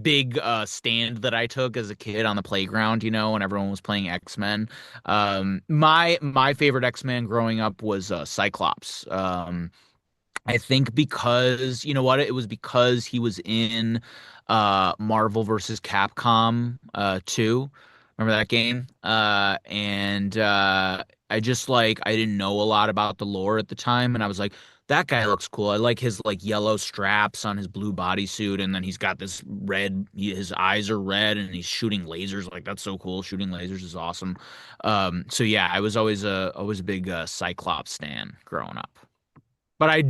big stand that I took as a kid on the playground, when everyone was playing X-Men. My favorite X-Men growing up was Cyclops. I think because you know what, it was because he was in Marvel versus Capcom 2. Remember that game? And I just like I didn't know a lot about the lore at the time, and I was like, that guy looks cool. I like his like yellow straps on his blue bodysuit, and then he's got this red. His eyes are red, and he's shooting lasers. Like that's so cool. Shooting lasers is awesome. So yeah, I was always a big Cyclops stan growing up. But I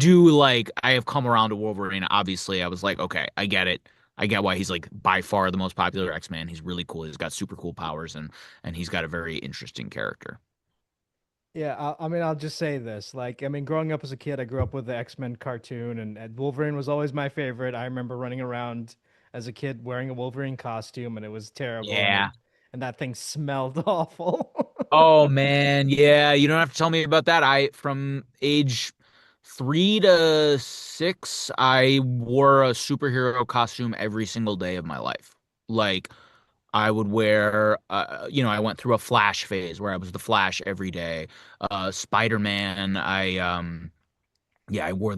have come around to Wolverine. Obviously, I was like, okay, I get it. I get why he's like by far the most popular X-Man. He's really cool. He's got super cool powers and he's got a very interesting character. Yeah, I mean, I'll just say this. Like, I mean, growing up as a kid, I grew up with the X-Men cartoon, and Wolverine was always my favorite. I remember running around as a kid wearing a Wolverine costume, and it was terrible, Yeah. and that thing smelled awful. Oh man, yeah. You don't have to tell me about that. I from age 3 to 6, I wore a superhero costume every single day of my life. Like I would wear, I went through a Flash phase where I was the Flash every day. Spider-Man, yeah, I wore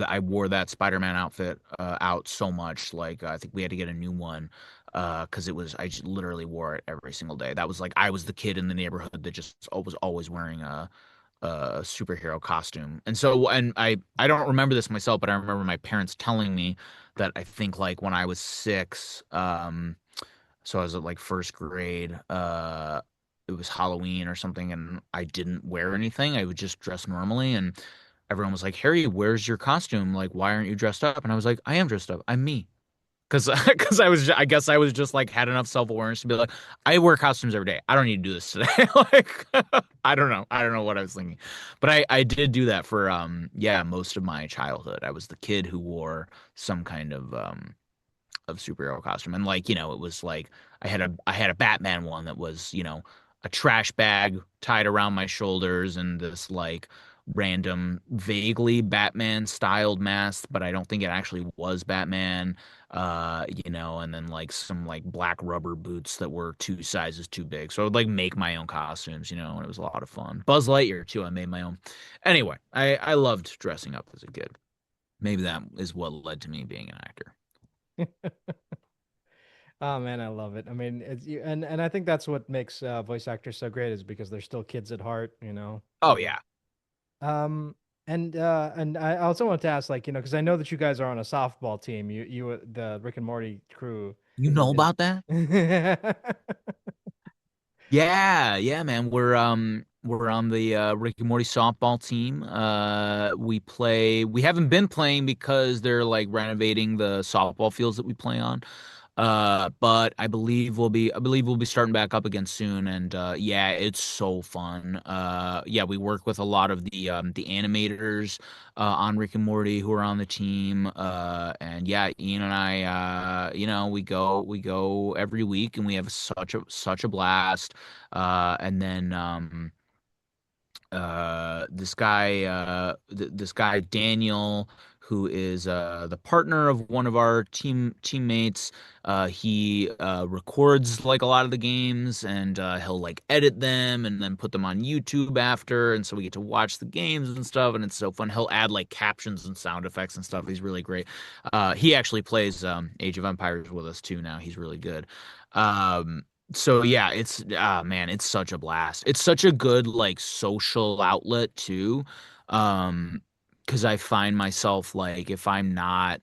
that Spider-Man outfit out so much. Like I think we had to get a new one because I just literally wore it every single day. That was like I was the kid in the neighborhood that just was always wearing a superhero costume. And I don't remember this myself, but I remember my parents telling me that I think like when I was 6, so I was at like first grade. It was Halloween or something, and I didn't wear anything. I would just dress normally, and everyone was like, "Harry, where's your costume? Like, why aren't you dressed up?" And I was like, "I am dressed up. I'm me." Because I guess I was just like had enough self-awareness to be like, I wear costumes every day. I don't need to do this today. Like, I don't know what I was thinking, but I did do that for yeah most of my childhood. I was the kid who wore some kind of superhero costume. And like, it was like I had a Batman one that was, a trash bag tied around my shoulders and this like random vaguely Batman styled mask, but I don't think it actually was Batman. and then like some like black rubber boots that were two sizes too big. So I would like make my own costumes, and it was a lot of fun. Buzz Lightyear too, I made my own. Anyway, I loved dressing up as a kid. Maybe that is what led to me being an actor. Oh man, I love it. I mean, and I think that's what makes voice actors so great is because they're still kids at heart, you know. Oh yeah. Um, and I also want to ask, like, because I know that you guys are on a softball team. The Rick and Morty crew You know is. about that? Yeah, yeah, man. We're on the Rick and Morty softball team. We haven't been playing because they're like renovating the softball fields that we play on. But I believe we'll be starting back up again soon, and yeah, it's so fun. Yeah, we work with a lot of the animators on Rick and Morty who are on the team. And yeah, Ian and I, we go every week, and we have such a blast. And then this guy Daniel, who is the partner of one of our teammates. He records like a lot of the games, and he'll like edit them and then put them on YouTube after, and so we get to watch the games and stuff, and it's so fun. He'll add like captions and sound effects and stuff. He's really great. He actually plays Age of Empires with us too now. He's really good. So yeah, it's man, it's such a blast. It's such a good like social outlet too. Um, because I find myself like if I'm not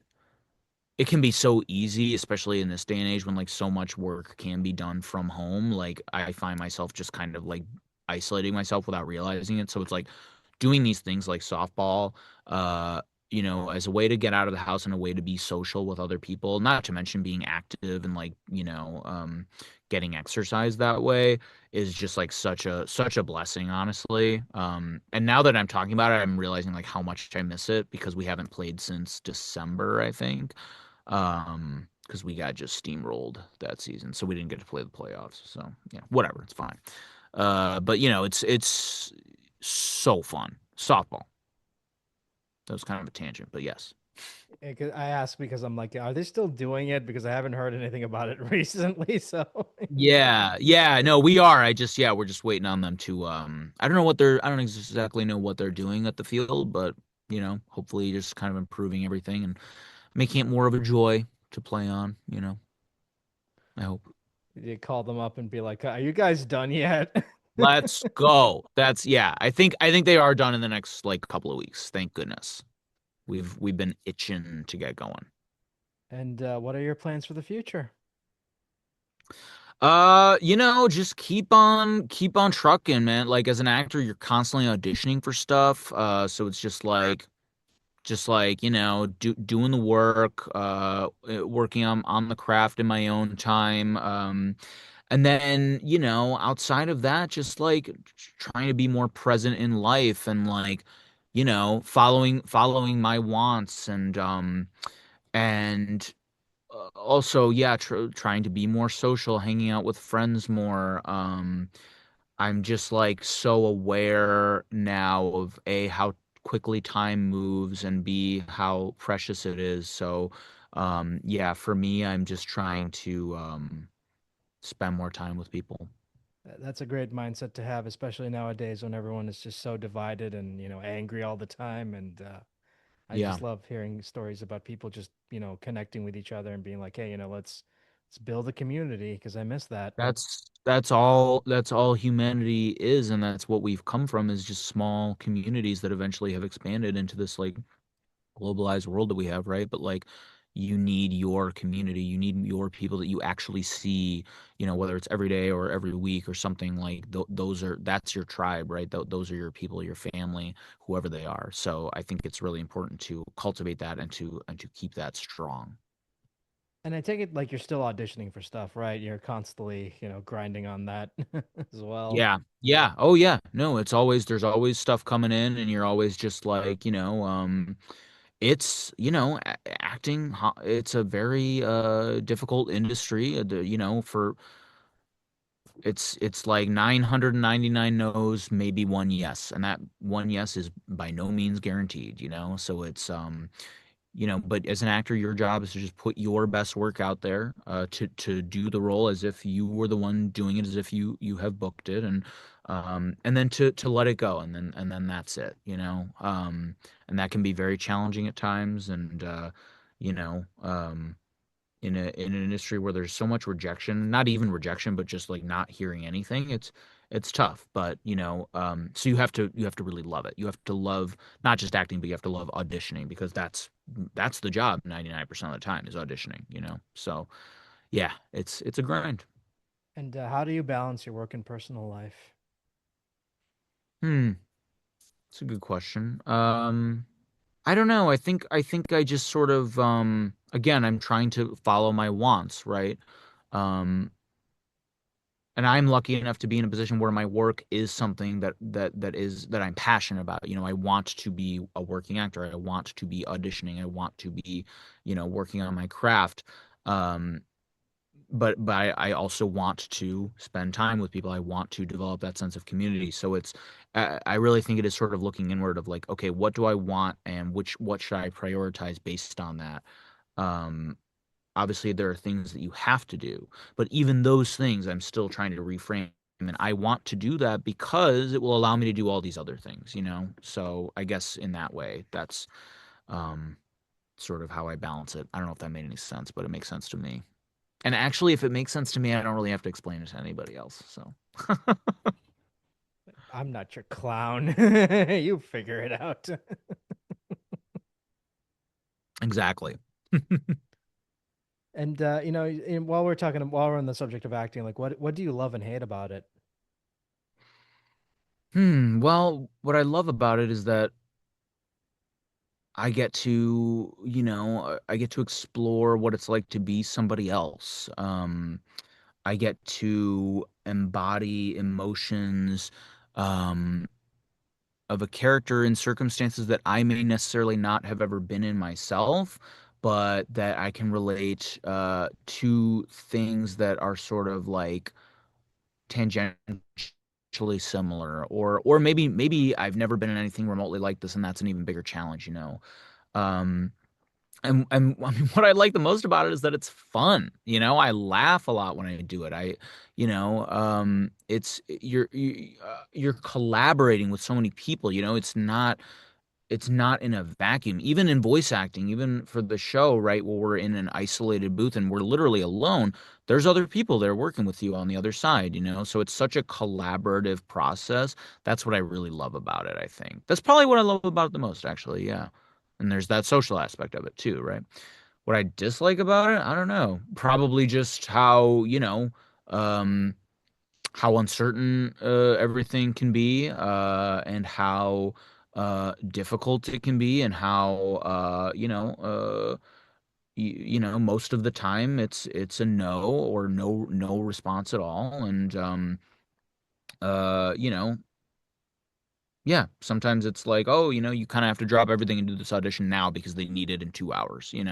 it can be so easy, especially in this day and age when like so much work can be done from home. Like I find myself just kind of like isolating myself without realizing it. So it's like doing these things like softball, uh, as a way to get out of the house and a way to be social with other people, not to mention being active and like, getting exercise that way is just like such a blessing, honestly. And now that I'm talking about it, I'm realizing like how much I miss it because we haven't played since December, I think. Because we got just steamrolled that season, so we didn't get to play the playoffs. So yeah, whatever, it's fine. But it's so fun. Softball. That was kind of a tangent, but yes. 'Cause I ask because I'm like, are they still doing it? Because I haven't heard anything about it recently. So Yeah, yeah, no, we are. We're just waiting on them to I don't exactly know what they're doing at the field, but hopefully just kind of improving everything and making it more of a joy to play on. I hope. you call them up and be like, are you guys done yet? Let's go. Yeah, I think they are done in the next like couple of weeks. Thank goodness. We've been itching to get going. And what are your plans for the future? Just keep on trucking, man. Like as an actor, you're constantly auditioning for stuff. So it's just like doing the work, working on the craft in my own time. And then, outside of that, just like trying to be more present in life and like, following my wants and also, yeah, trying to be more social, hanging out with friends more. I'm just like so aware now of A, how quickly time moves and B, how precious it is. So, yeah, for me, I'm just trying to spend more time with people. That's a great mindset to have, especially nowadays when everyone is just so divided and, angry all the time. And I Yeah. just love hearing stories about people just, connecting with each other and being like, hey, let's build a community because I miss that. That's all humanity is, and that's what we've come from is just small communities that eventually have expanded into this like globalized world that we have, right? But like you need your community, you need your people that you actually see, whether it's every day or every week or something like that's your tribe, right? Those are your people, your family, whoever they are. So I think it's really important to cultivate that and to keep that strong. And I take it like you're still auditioning for stuff, right? You're constantly, grinding on that as well. Yeah. Yeah. Oh yeah. No, there's always stuff coming in and you're always just like, it's, acting, it's a very difficult industry, for it's like 999 no's, maybe one yes, and that one yes is by no means guaranteed. So it's but as an actor, your job is to just put your best work out there, to do the role as if you were the one doing it, as if you have booked it, and then to let it go, and then that's it, and that can be very challenging at times, and you know, in an industry where there's so much rejection, not even rejection, but just like not hearing anything, it's tough. But so you have to really love it. You have to love not just acting, but you have to love auditioning because that's the job 99% of the time is auditioning, So yeah, it's a grind. And how do you balance your work and personal life? Hmm, it's a good question. I don't know. I think I just sort of again, I'm trying to follow my wants, right? Um and I'm lucky enough to be in a position where my work is something that I'm passionate about. I want to be a working actor. I want to be auditioning. I want to be, working on my craft. Um, but I also want to spend time with people. I want to develop that sense of community. So I really think it is sort of looking inward of like, okay, what do I want and what should I prioritize based on that? Um, Obviously there are things that you have to do, but even those things I'm still trying to reframe, and I want to do that because it will allow me to do all these other things. So I guess in that way that's um sort of how I balance it. I don't know if that made any sense, but it makes sense to me. And actually, if it makes sense to me, I don't really have to explain it to anybody else. So I'm not your clown. You figure it out. exactly. And while we're on the subject of acting, like what do you love and hate about it? Well, what I love about it is that I get to explore what it's like to be somebody else. I get to embody emotions um, of a character in circumstances that I may necessarily not have ever been in myself, but that I can relate to things that are sort of like tangentially similar, or maybe I've never been in anything remotely like this, and that's an even bigger challenge. Um, and I mean, what I like the most about it is that it's fun. I laugh a lot when I do it. It's you're collaborating with so many people. It's not in a vacuum. Even in voice acting, even for the show, right, where we're in an isolated booth and we're literally alone, there's other people there working with you on the other side. So it's such a collaborative process. That's what I really love about it, I think. That's probably what I love about it the most, actually, yeah. And there's that social aspect of it too, right? What I dislike about it, I don't know. Probably just um, how uncertain everything can be, and how difficult it can be, and how most of the time it's a no or no response at all, and uh, you know, yeah, sometimes it's like, oh, you kind of have to drop everything and do this audition now because they need it in 2 hours. And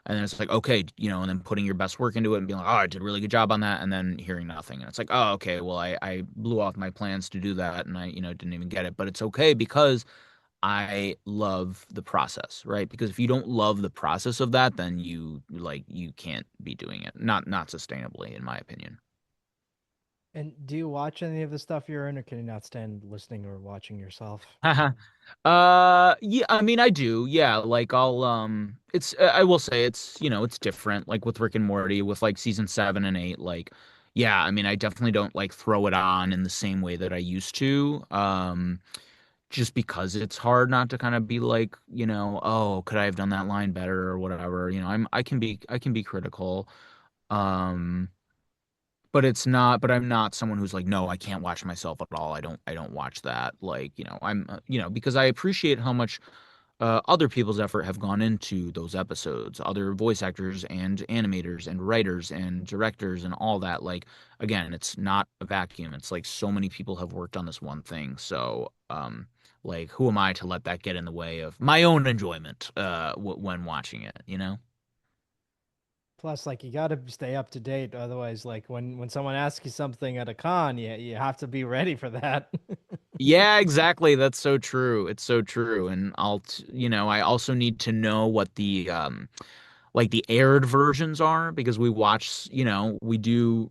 then it's like, okay, and then putting your best work into it and being like, oh, I did a really good job on that, and then hearing nothing. And it's like, oh, okay, well, I blew off my plans to do that, and I, didn't even get it. But it's okay because I love the process, right? Because if you don't love the process of that, then you can't be doing it. Not sustainably, in my opinion. And do you watch any of the stuff you're in, or can you not stand listening or watching yourself? Yeah, I mean I do. Yeah, like I will say it's different like with Rick and Morty with like season 7 and 8 like yeah, I mean I definitely don't like throw it on in the same way that I used to. Just because it's hard not to kind of be like, oh, could I have done that line better or whatever. I can be critical. Um but I'm not someone who's like, no, I can't watch myself at all. I don't watch that. Like, because I appreciate how much other people's effort have gone into those episodes, other voice actors and animators and writers and directors and all that. Like, again, it's not a vacuum. It's like so many people have worked on this one thing. So, like, who am I to let that get in the way of my own enjoyment when watching it? Plus, like you got to stay up to date. Otherwise, like when someone asks you something at a con, you have to be ready for that. Yeah, exactly. That's so true. It's so true. And I also need to know what the like the aired versions are because we watch, we do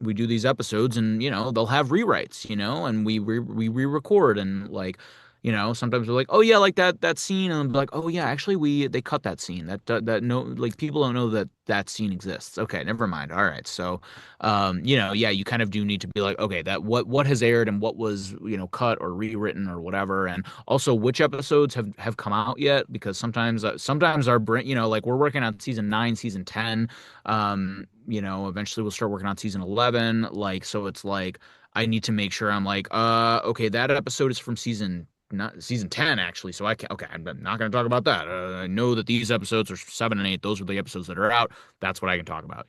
these episodes and they'll have rewrites, and we re-record and like sometimes we're like, oh yeah, like that scene, and I'm like, oh yeah, actually they cut that scene, that no, like people don't know that scene exists. Okay, never mind. All right, so yeah, you kind of do need to be like, okay, that what has aired and what was cut or rewritten or whatever, and also which episodes have come out yet, because sometimes our brain, like we're working on season 9, season 10. Eventually we'll start working on season 11. Like, so it's like I need to make sure I'm like, okay, that episode is from not season 10 actually. So okay, I'm not going to talk about that. I know that these episodes are 7 and 8. Those are the episodes that are out. That's what I can talk about.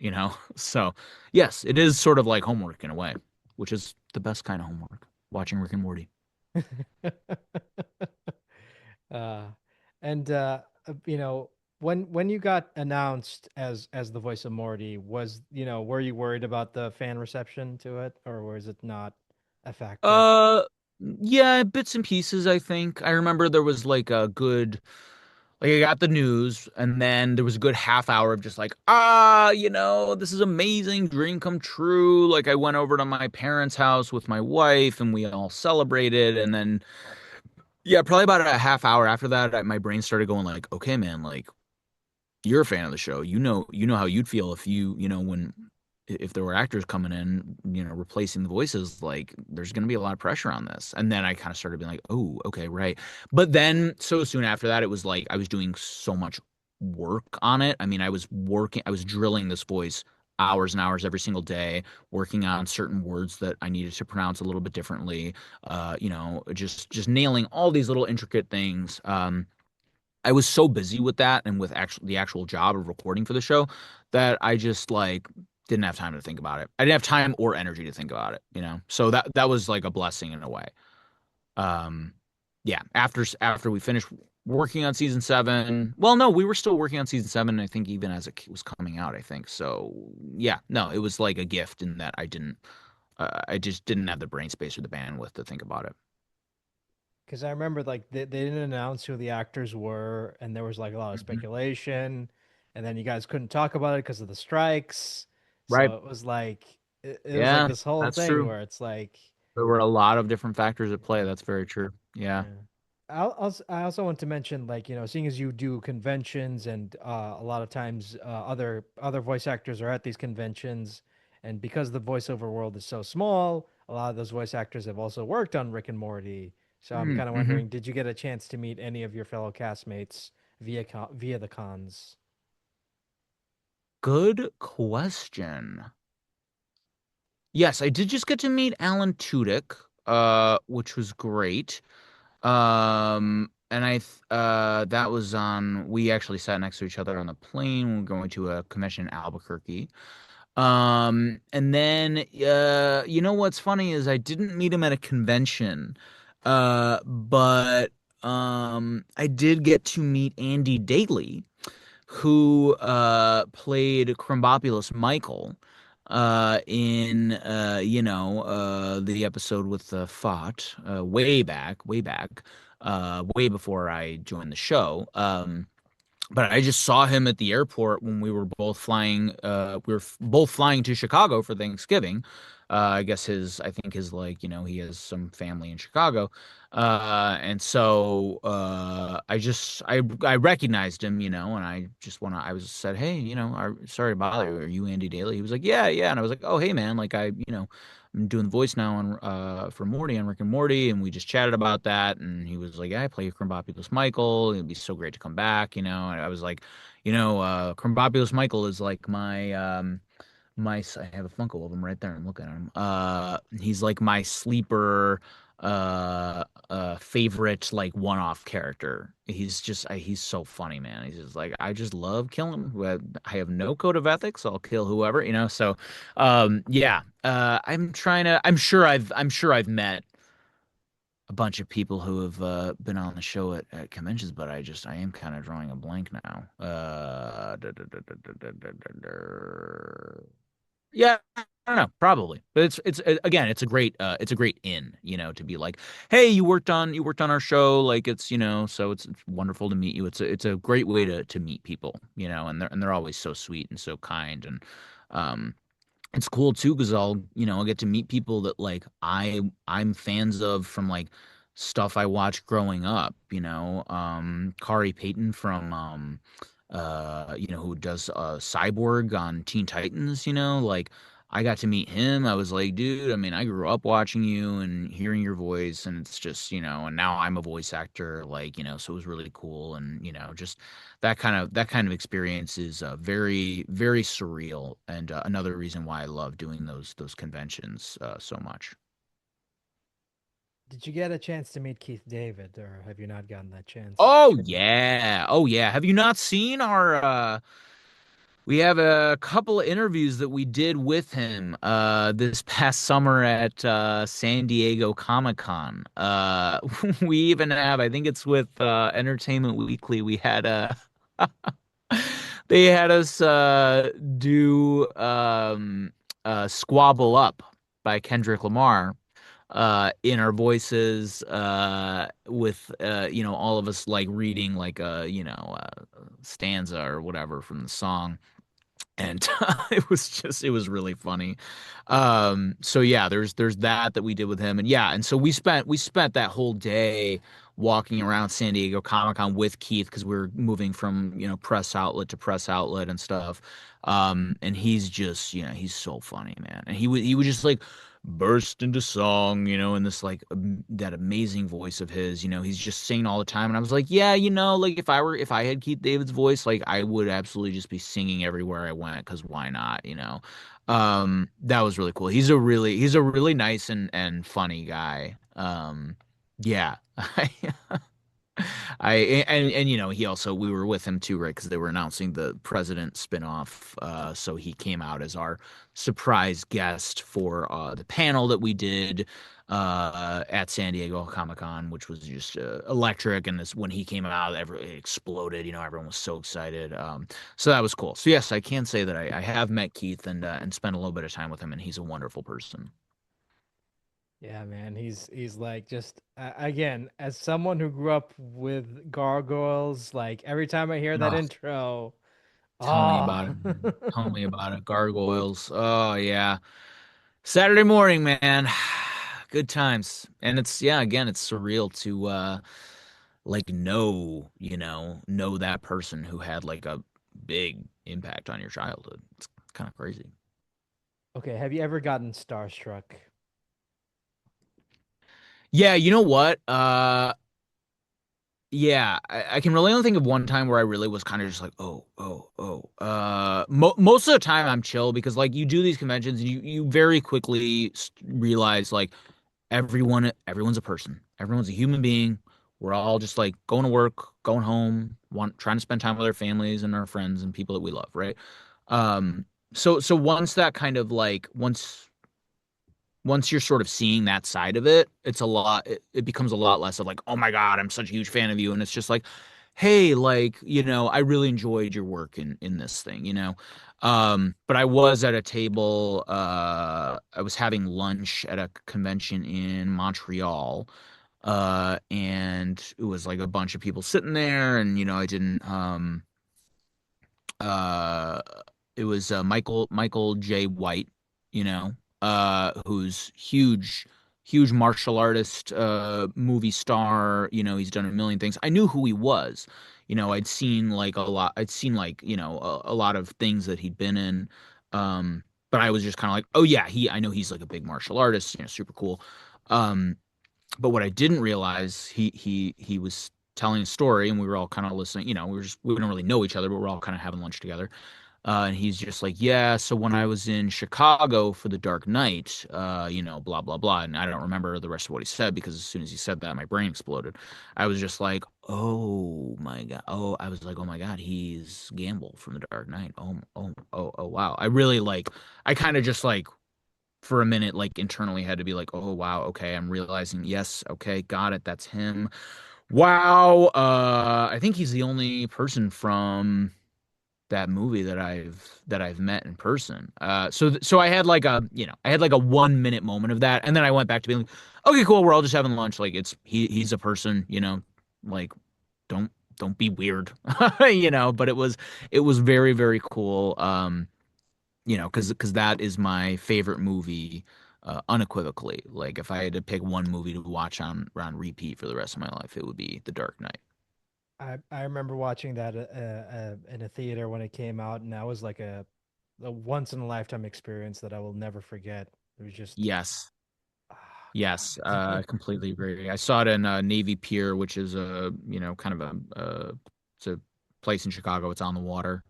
So, yes, it is sort of like homework in a way, which is the best kind of homework. Watching Rick and Morty. Uh, and when you got announced as the voice of Morty, were you worried about the fan reception to it, or was it not a factor? Uh, yeah, bits and pieces, I think. I remember there was like a good, like I got the news, and then there was a good half hour of just like, this is amazing, dream come true. Like I went over to my parents' house with my wife, and we all celebrated, and then yeah, probably about a half hour after that, my brain started going like, okay, man, like you're a fan of the show. You know how you'd feel if when if there were actors coming in, replacing the voices, like there's going to be a lot of pressure on this. And then I kind of started being like, oh, okay, right. But then so soon after that, it was like I was doing so much work on it. I mean, I was drilling this voice hours and hours every single day, working on certain words that I needed to pronounce a little bit differently. Just nailing all these little intricate things. I was so busy with that and with the actual job of recording for the show that I just like didn't have time to think about it. I didn't have time or energy to think about it. So that was like a blessing in a way. Um, yeah, after we finished working on season 7, well, no, we were still working on season 7, I think even as it was coming out, I think. So, yeah, no, it was like a gift in that I just didn't have the brain space or the bandwidth to think about it. Because I remember like they didn't announce who the actors were, and there was like a lot of Mhm. speculation, and then you guys couldn't talk about it because of the strikes. Right. So it was like Yeah, this whole that's thing true. where it's like, There were a lot of different factors at play. yeah. That's very true. Yeah. Yeah. I also want to mention, like, seeing as you do conventions, and a lot of times other voice actors are at these conventions, and because the voiceover world is so small, a lot of those voice actors have also worked on Rick and Morty. So I'm kind of Mm-hmm. wondering, did you get a chance to meet any of your fellow castmates via the cons? Good question. Yes, I did just get to meet Alan Tudyk, which was great. And that was on. We actually sat next to each other on the plane. We were going to a convention in Albuquerque. And then, you know what's funny is I didn't meet him at a convention, but I did get to meet Andy Daly, who played Crumbopulous Michael in the episode with Fott way before I joined the show. But I just saw him at the airport when we were both flying. We were both flying to Chicago for Thanksgiving. I guess I think his like, he has some family in Chicago. And so I recognized him, and I was said, hey, sorry to bother you. Are you Andy Daly? He was like, yeah, yeah. And I was like, oh, hey, man, like I'm doing the voice now on for Morty on Rick and Morty, and we just chatted about that. And he was like, yeah, I play Crumbopulous Michael. It'd be so great to come back. And I was like, Crumbopulous Michael is like I have a Funko of him right there. I'm looking at him. He's like my sleeper favorite like one-off character. He's so funny, man. He's just like I just love killing him. I have no code of ethics. I'll kill whoever. So yeah. I'm sure I've met a bunch of people who have been on the show at conventions, but I am kind of drawing a blank now. Yeah, I don't know, probably. But it's again, it's a great in, to be like, hey, you worked on our show, like it's, so it's wonderful to meet you. It's a great way to meet people, and they're always so sweet and so kind and um it's cool too because I'll get to meet people that like I'm fans of from like stuff I watched growing up, Kari Payton from who does Cyborg on Teen Titans, like I got to meet him. I was like, dude, I mean, I grew up watching you and hearing your voice and it's just, and now I'm a voice actor, like, so it was really cool and, just that kind of experience is very very surreal and another reason why I love doing those conventions so much. Did you get a chance to meet Keith David, or have you not gotten that chance? Oh yeah. Oh yeah. Have you not seen our we have a couple of interviews that we did with him this past summer at San Diego Comic-Con. We even have, I think it's with Entertainment Weekly, we had they had us do Squabble Up by Kendrick Lamar in our voices with all of us like reading like a stanza or whatever from the song and it was really funny. So yeah, there's that we did with him, and yeah, and so we spent that whole day walking around San Diego Comic-Con with Keith because we were moving from press outlet to press outlet and stuff. And he's just he's so funny, man, and he would just like burst into song, in this like that amazing voice of his. He's just singing all the time, and I was like, yeah, like if I had Keith David's voice, like I would absolutely just be singing everywhere I went because why not, that was really cool. He's a really nice and funny guy. Yeah. I and he also we were with him too, right? Because they were announcing the President spinoff. So he came out as our surprise guest for the panel that we did at San Diego Comic Con, which was just electric. And this when he came out, it exploded. Everyone was so excited. So that was cool. So yes, I can say that I have met Keith and spent a little bit of time with him, and he's a wonderful person. Yeah, man, he's like just again, as someone who grew up with gargoyles, like every time I hear that Oh, intro, tell me about oh. it. Man. Tell me about it. Gargoyles. Oh yeah. Saturday morning, man. Good times. And it's yeah, again, it's surreal to like know that person who had like a big impact on your childhood. It's kind of crazy. Okay, have you ever gotten starstruck? Yeah, you know what? Yeah, I can really only think of one time where I really was kind of just like, oh, oh, oh. Most of the time I'm chill because like you do these conventions and you very quickly realize like everyone's a person. Everyone's a human being. We're all just like going to work, going home, trying to spend time with our families and our friends and people that we love, right? Um, so once that kind of like once you're sort of seeing that side of it, it becomes a lot less of like, oh my God, I'm such a huge fan of you. And it's just like, hey, like, I really enjoyed your work in this thing, But I was at a table, I was having lunch at a convention in Montreal. And it was like a bunch of people sitting there, and I didn't uh it was Michael J. White, who's huge martial artist, movie star. He's done a million things. I knew who he was. I'd seen like, a lot of things that he'd been in. Um, but I was just kind of like, oh yeah, I know he's like a big martial artist, super cool. Um, but what I didn't realize, he was telling a story, and we were all kind of listening. We don't really know each other, but we're all kind of having lunch together. And he's just like, yeah. So when I was in Chicago for the Dark Knight, blah blah blah, and I don't remember the rest of what he said because as soon as he said that, my brain exploded. I was just like, oh my god. Oh, I was like, oh my god, he's Gamble from the Dark Knight. Oh wow. I really like. I kind of just like for a minute, like internally had to be like, oh wow, okay, I'm realizing, yes, okay, got it, that's him. Wow, I think he's the only person from that movie that I've met in person. So I had like I had like a 1 minute moment of that, and then I went back to being like, okay, cool, we're all just having lunch. Like he's a person, like don't don't be weird, But it was very very cool. Because that is my favorite movie, unequivocally. Like if I had to pick one movie to watch on repeat for the rest of my life, it would be The Dark Knight. I remember watching that in a theater when it came out, and that was like a once in a lifetime experience that I will never forget. It was just, Yes. oh Yes, God. completely agree. I saw it in Navy Pier, which is a, kind of it's a place in Chicago. It's on the water.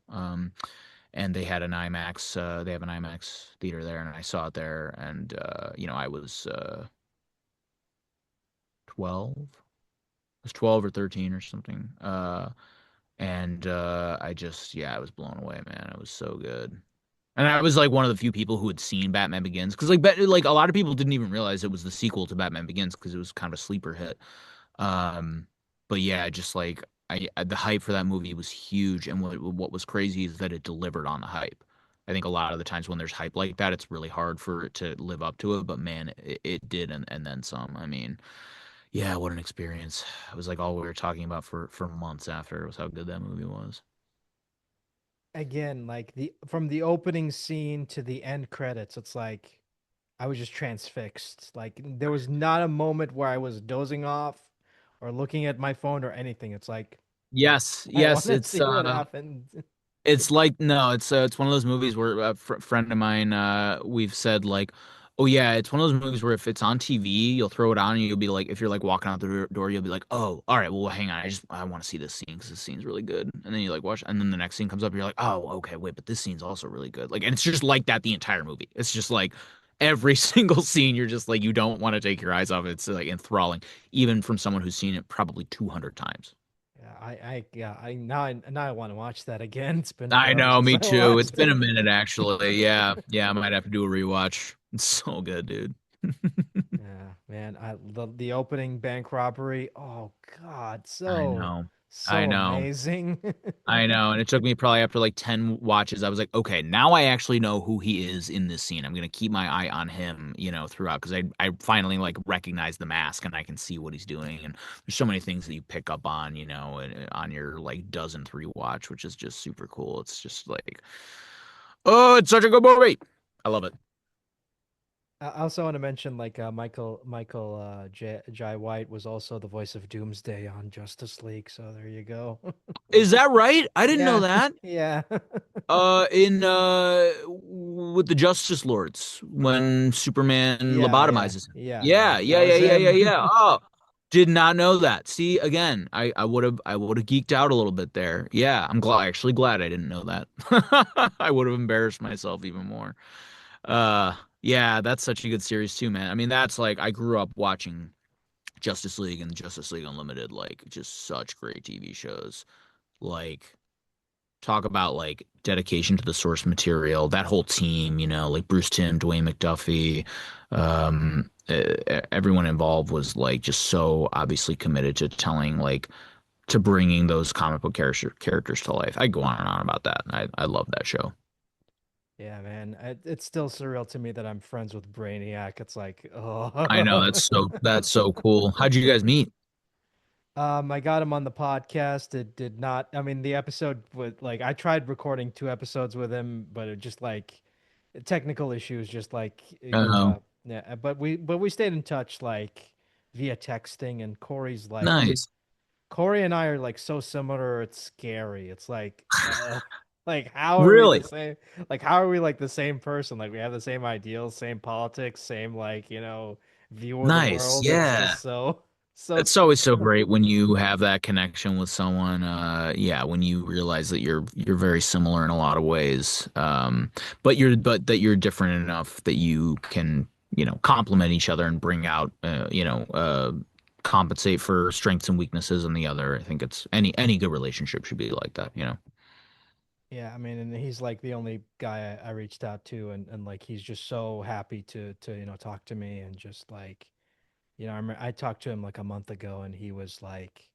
And they had an IMAX, they have an IMAX theater there, and I saw it there. And, I was 12. I was 12 or 13 or something. And I was blown away, man. It was so good. And I was like one of the few people who had seen Batman Begins because like a lot of people didn't even realize it was the sequel to Batman Begins because it was kind of a sleeper hit. Um, but yeah, just like the hype for that movie was huge, and what was crazy is that it delivered on the hype. I think a lot of the times when there's hype like that, it's really hard for it to live up to it. But man, it did, and then some. I mean, yeah, what an experience! It was like all we were talking about for months after was how good that movie was. Again, like the from the opening scene to the end credits, it's like I was just transfixed. Like there was not a moment where I was dozing off or looking at my phone or anything. It's like Yes, I want yes, to see what happens. it's like no, it's one of those movies where a friend of mine we've said like, oh yeah, it's one of those movies where if it's on TV, you'll throw it on and you'll be like, if you're like walking out the door, you'll be like, oh, all right, well hang on, I want to see this scene because this scene's really good, and then you like watch, and then the next scene comes up, and you're like, oh, okay, wait, but this scene's also really good, like, and it's just like that the entire movie. It's just like every single scene, you're just like you don't want to take your eyes off it. It's like enthralling, even from someone who's seen it probably 200 times. Yeah, yeah, now I want to watch that again. It's been I forever know, since me I too. It's watched been a it. minute actually. Yeah. Yeah, I might have to do a rewatch. It's so good, dude. Yeah, man, the opening bank robbery. Oh God, I so know. I so know. amazing. I know. And it took me probably after like 10 watches, I was like, okay, now I actually know who he is in this scene. I'm gonna keep my eye on him, throughout because I finally like recognize the mask and I can see what he's doing. And there's so many things that you pick up on, on your like dozenth rewatch, which is just super cool. It's just like, oh, it's such a good movie. I love it. I also want to mention like Michael Jai White was also the voice of Doomsday on Justice League. So there you go. Is that right? I didn't know Yeah, that. yeah, In with the Justice Lords when Superman yeah, lobotomizes him. yeah. Yeah, That yeah, yeah, was yeah, yeah, him. yeah. Oh, did not know that. See, again, I would have geeked out a little bit there. Yeah, I'm actually glad I didn't know that. I would have embarrassed myself even more. Yeah, that's such a good series too, man. I mean, that's like I grew up watching Justice League and Justice League Unlimited, like just such great TV shows. Like talk about like dedication to the source material, that whole team, like Bruce Timm, Dwayne McDuffie, everyone involved was like just so obviously committed to telling like to bringing those comic book characters to life. I go on and on about that. I love that show. Yeah, man. It's still surreal to me that I'm friends with Brainiac. It's like, I know oh. that's so cool. How'd you guys meet? I got him on the podcast. It did not. I mean, the episode with like I tried recording 2 episodes with him, but it just like technical issues. Just like Oh, yeah. But we stayed in touch like via texting. And nice. Corey and I are like so similar. It's scary. It's like how are we the Really same? Like how are we like the same person? Like we have the same ideals, same politics, same like view of the nice. world. It's Yeah. just so It's always so great when you have that connection with someone. Yeah, when you realize that you're very similar in a lot of ways. But that you're different enough that you can, complement each other and bring out, compensate for strengths and weaknesses in the other. I think it's any good relationship should be like that. Yeah, I mean, and he's like the only guy I reached out to, and like he's just so happy to talk to me and just like I talked to him like a month ago, and he was like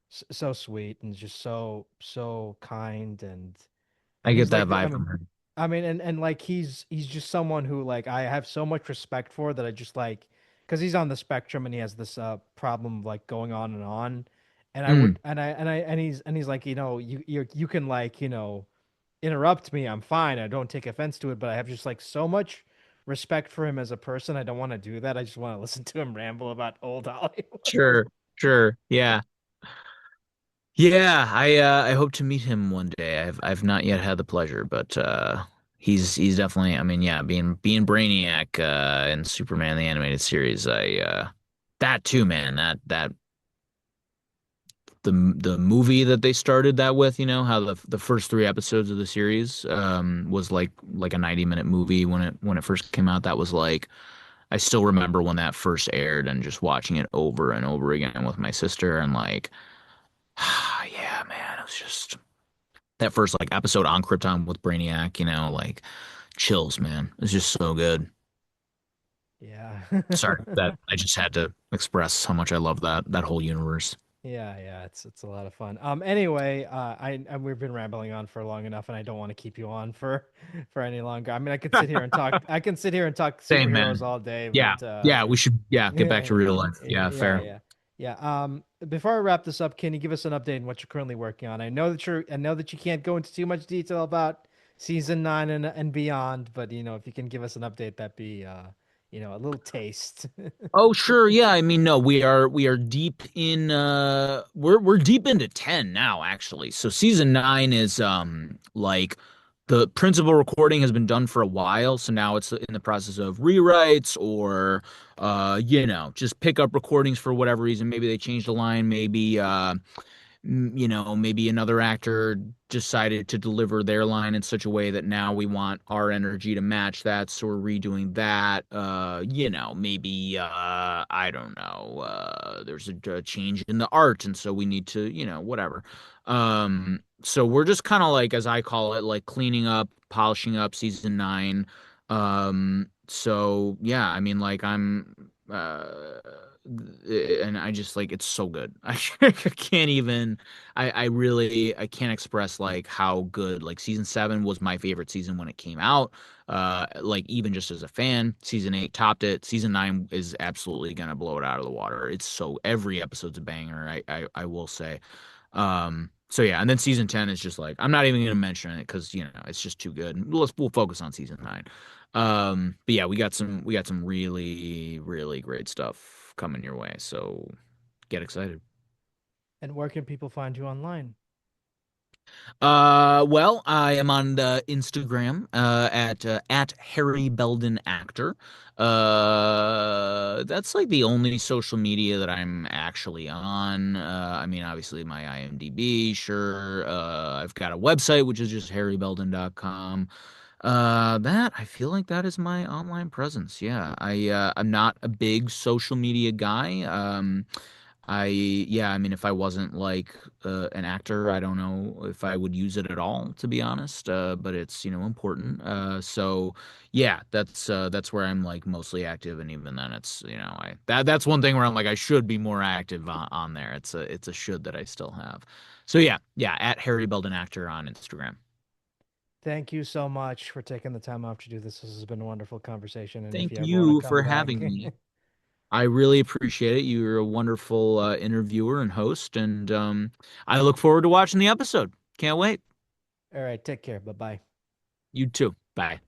so sweet and just so kind, and I And get he's that like the, vibe from her. and like he's just someone who like I have so much respect for that I just like because he's on the spectrum and he has this problem of like going on, and I Mm, would and he's like you can like interrupt me, I'm fine, I don't take offense to it, but I have just like so much respect for him as a person. I don't want to do that. I just want to listen to him ramble about old Hollywood. sure, sure. Yeah. Yeah, I hope to meet him one day. I've not yet had the pleasure, but he's definitely, I mean, yeah, being Brainiac in Superman the animated series, I that too, man. That the movie that they started that with, how the first three episodes of the series was like a 90-minute movie when it first came out. That was like I still remember when that first aired and just watching it over and over again with my sister and like yeah, man, it was just that first like episode on Krypton with Brainiac, like chills, man. It's just so good. Yeah. Sorry that I just had to express how much I love that whole universe. Yeah, it's a lot of fun. Anyway, we've been rambling on for long enough, and I don't want to keep you on for for any longer. I mean, I can sit here and talk Same, superheroes man. all day, Yeah, but yeah, we should get back to yeah, real life. Yeah, yeah, fair. yeah, yeah. Before I wrap this up, can you give us an update on what you're currently working on? I know that you can't go into too much detail about season 9 and beyond, but if you can give us an update, that'd be a little taste. Oh, sure. Yeah. I mean, no, we are deep in we're deep into 10 now, actually. So season 9 is like the principal recording has been done for a while, so now it's in the process of rewrites or just pick up recordings for whatever reason. Maybe they changed the line, maybe maybe another actor decided to deliver their line in such a way that now we want our energy to match that, so we're redoing that. Maybe I don't know. There's a change in the art, and so we need to, whatever. So we're just kind of like, as I call it, like cleaning up, polishing up season 9. So yeah, I mean, like and I just like it's so good. I can't even I really I can't express like how good like season 7 was my favorite season when it came out. Like even just as a fan, season 8 topped it. Season 9 is absolutely gonna blow it out of the water. It's so every episode's a banger, I will say. So yeah, and then season 10 is just like I'm not even gonna mention it because it's just too good. We'll focus on season 9. But yeah, we got some really, really great stuff coming your way. So get excited. And where can people find you online? Well, I am on the Instagram at Harry Belden actor. That's like the only social media that I'm actually on. I mean, obviously my IMDb, sure. I've got a website which is just harrybelden.com. That I feel like that is my online presence. Yeah, I'm not a big social media guy. Yeah, I mean, if I wasn't like an actor, I don't know if I would use it at all, to be honest. But it's important. So yeah, that's where I'm like mostly active, and even then, it's that's one thing where I'm like I should be more active on there. It's a should that I still have. So yeah, yeah, at Harry Belden actor on Instagram. Thank you so much for taking the time off to do this. This has been a wonderful conversation. And if Thank you ever want to you come for back, having me. I really appreciate it. You're a wonderful interviewer and host, and I look forward to watching the episode. Can't wait. all right, take care. Bye bye. You too. Bye.